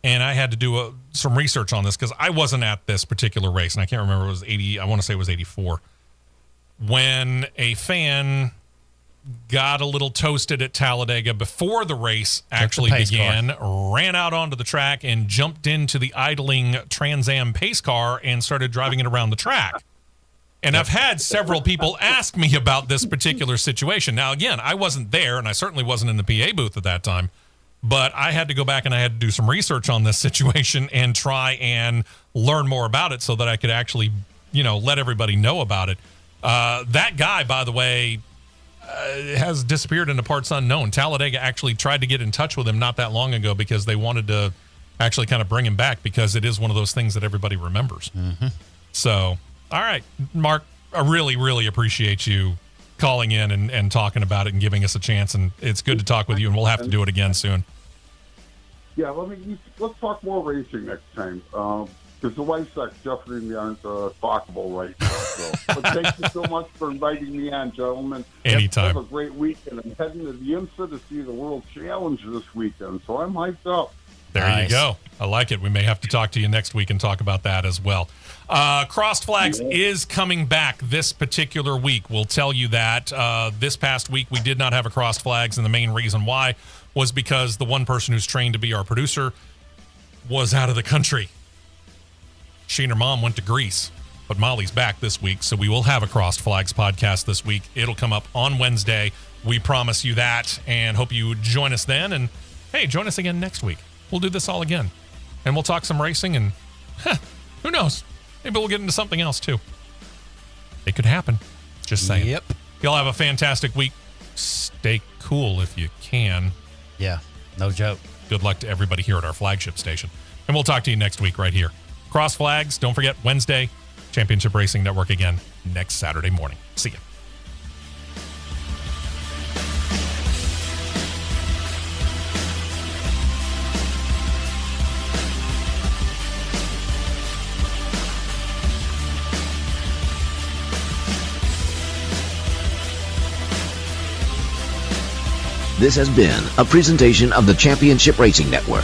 C: and I had to do some research on this because I wasn't at this particular race, and I can't remember, it was 80, I want to say it was 84, when a fan got a little toasted at Talladega before the race actually began, ran out onto the track and jumped into the idling Trans Am pace car and started driving it around the track. And I've had several people ask me about this particular situation. Now, again, I wasn't there, and I certainly wasn't in the PA booth at that time, but I had to go back and I had to do some research on this situation and try and learn more about it so that I could actually, let everybody know about it. That guy, by the way, has disappeared into parts unknown. Talladega actually tried to get in touch with him not that long ago because they wanted to actually kind of bring him back because it is one of those things that everybody remembers. Mm-hmm. So, all right, Mark, I really, really appreciate you calling in and talking about it and giving us a chance. And it's good to talk with you, and we'll have to do it again soon.
F: Yeah, let's talk more racing next time. Because the White Sox definitely aren't talkable right now. So. But thank you so much for inviting me on, gentlemen.
C: Anytime.
F: Have a great weekend. I'm heading to the IMSA to see the World Challenge this weekend, so I'm hyped up.
C: There you go. I like it. We may have to talk to you next week and talk about that as well. Crossed Flags is coming back this particular week. We'll tell you that. This past week, we did not have a Crossed Flags, and the main reason why was because the one person who's trained to be our producer was out of the country. She and her mom went to Greece, but Molly's back this week, so we will have a Crossed Flags podcast this week. It'll come up on Wednesday. We promise you that, and hope you join us then. And, hey, join us again next week. We'll do this all again, and we'll talk some racing, and who knows? Maybe we'll get into something else, too. It could happen. Just saying.
D: Yep.
C: Y'all have a fantastic week. Stay cool if you can.
D: Yeah, no joke.
C: Good luck to everybody here at our flagship station. And we'll talk to you next week right here. Cross Flags, don't forget, Wednesday, Championship Racing Network again next Saturday morning. See ya.
B: This has been a presentation of the Championship Racing Network.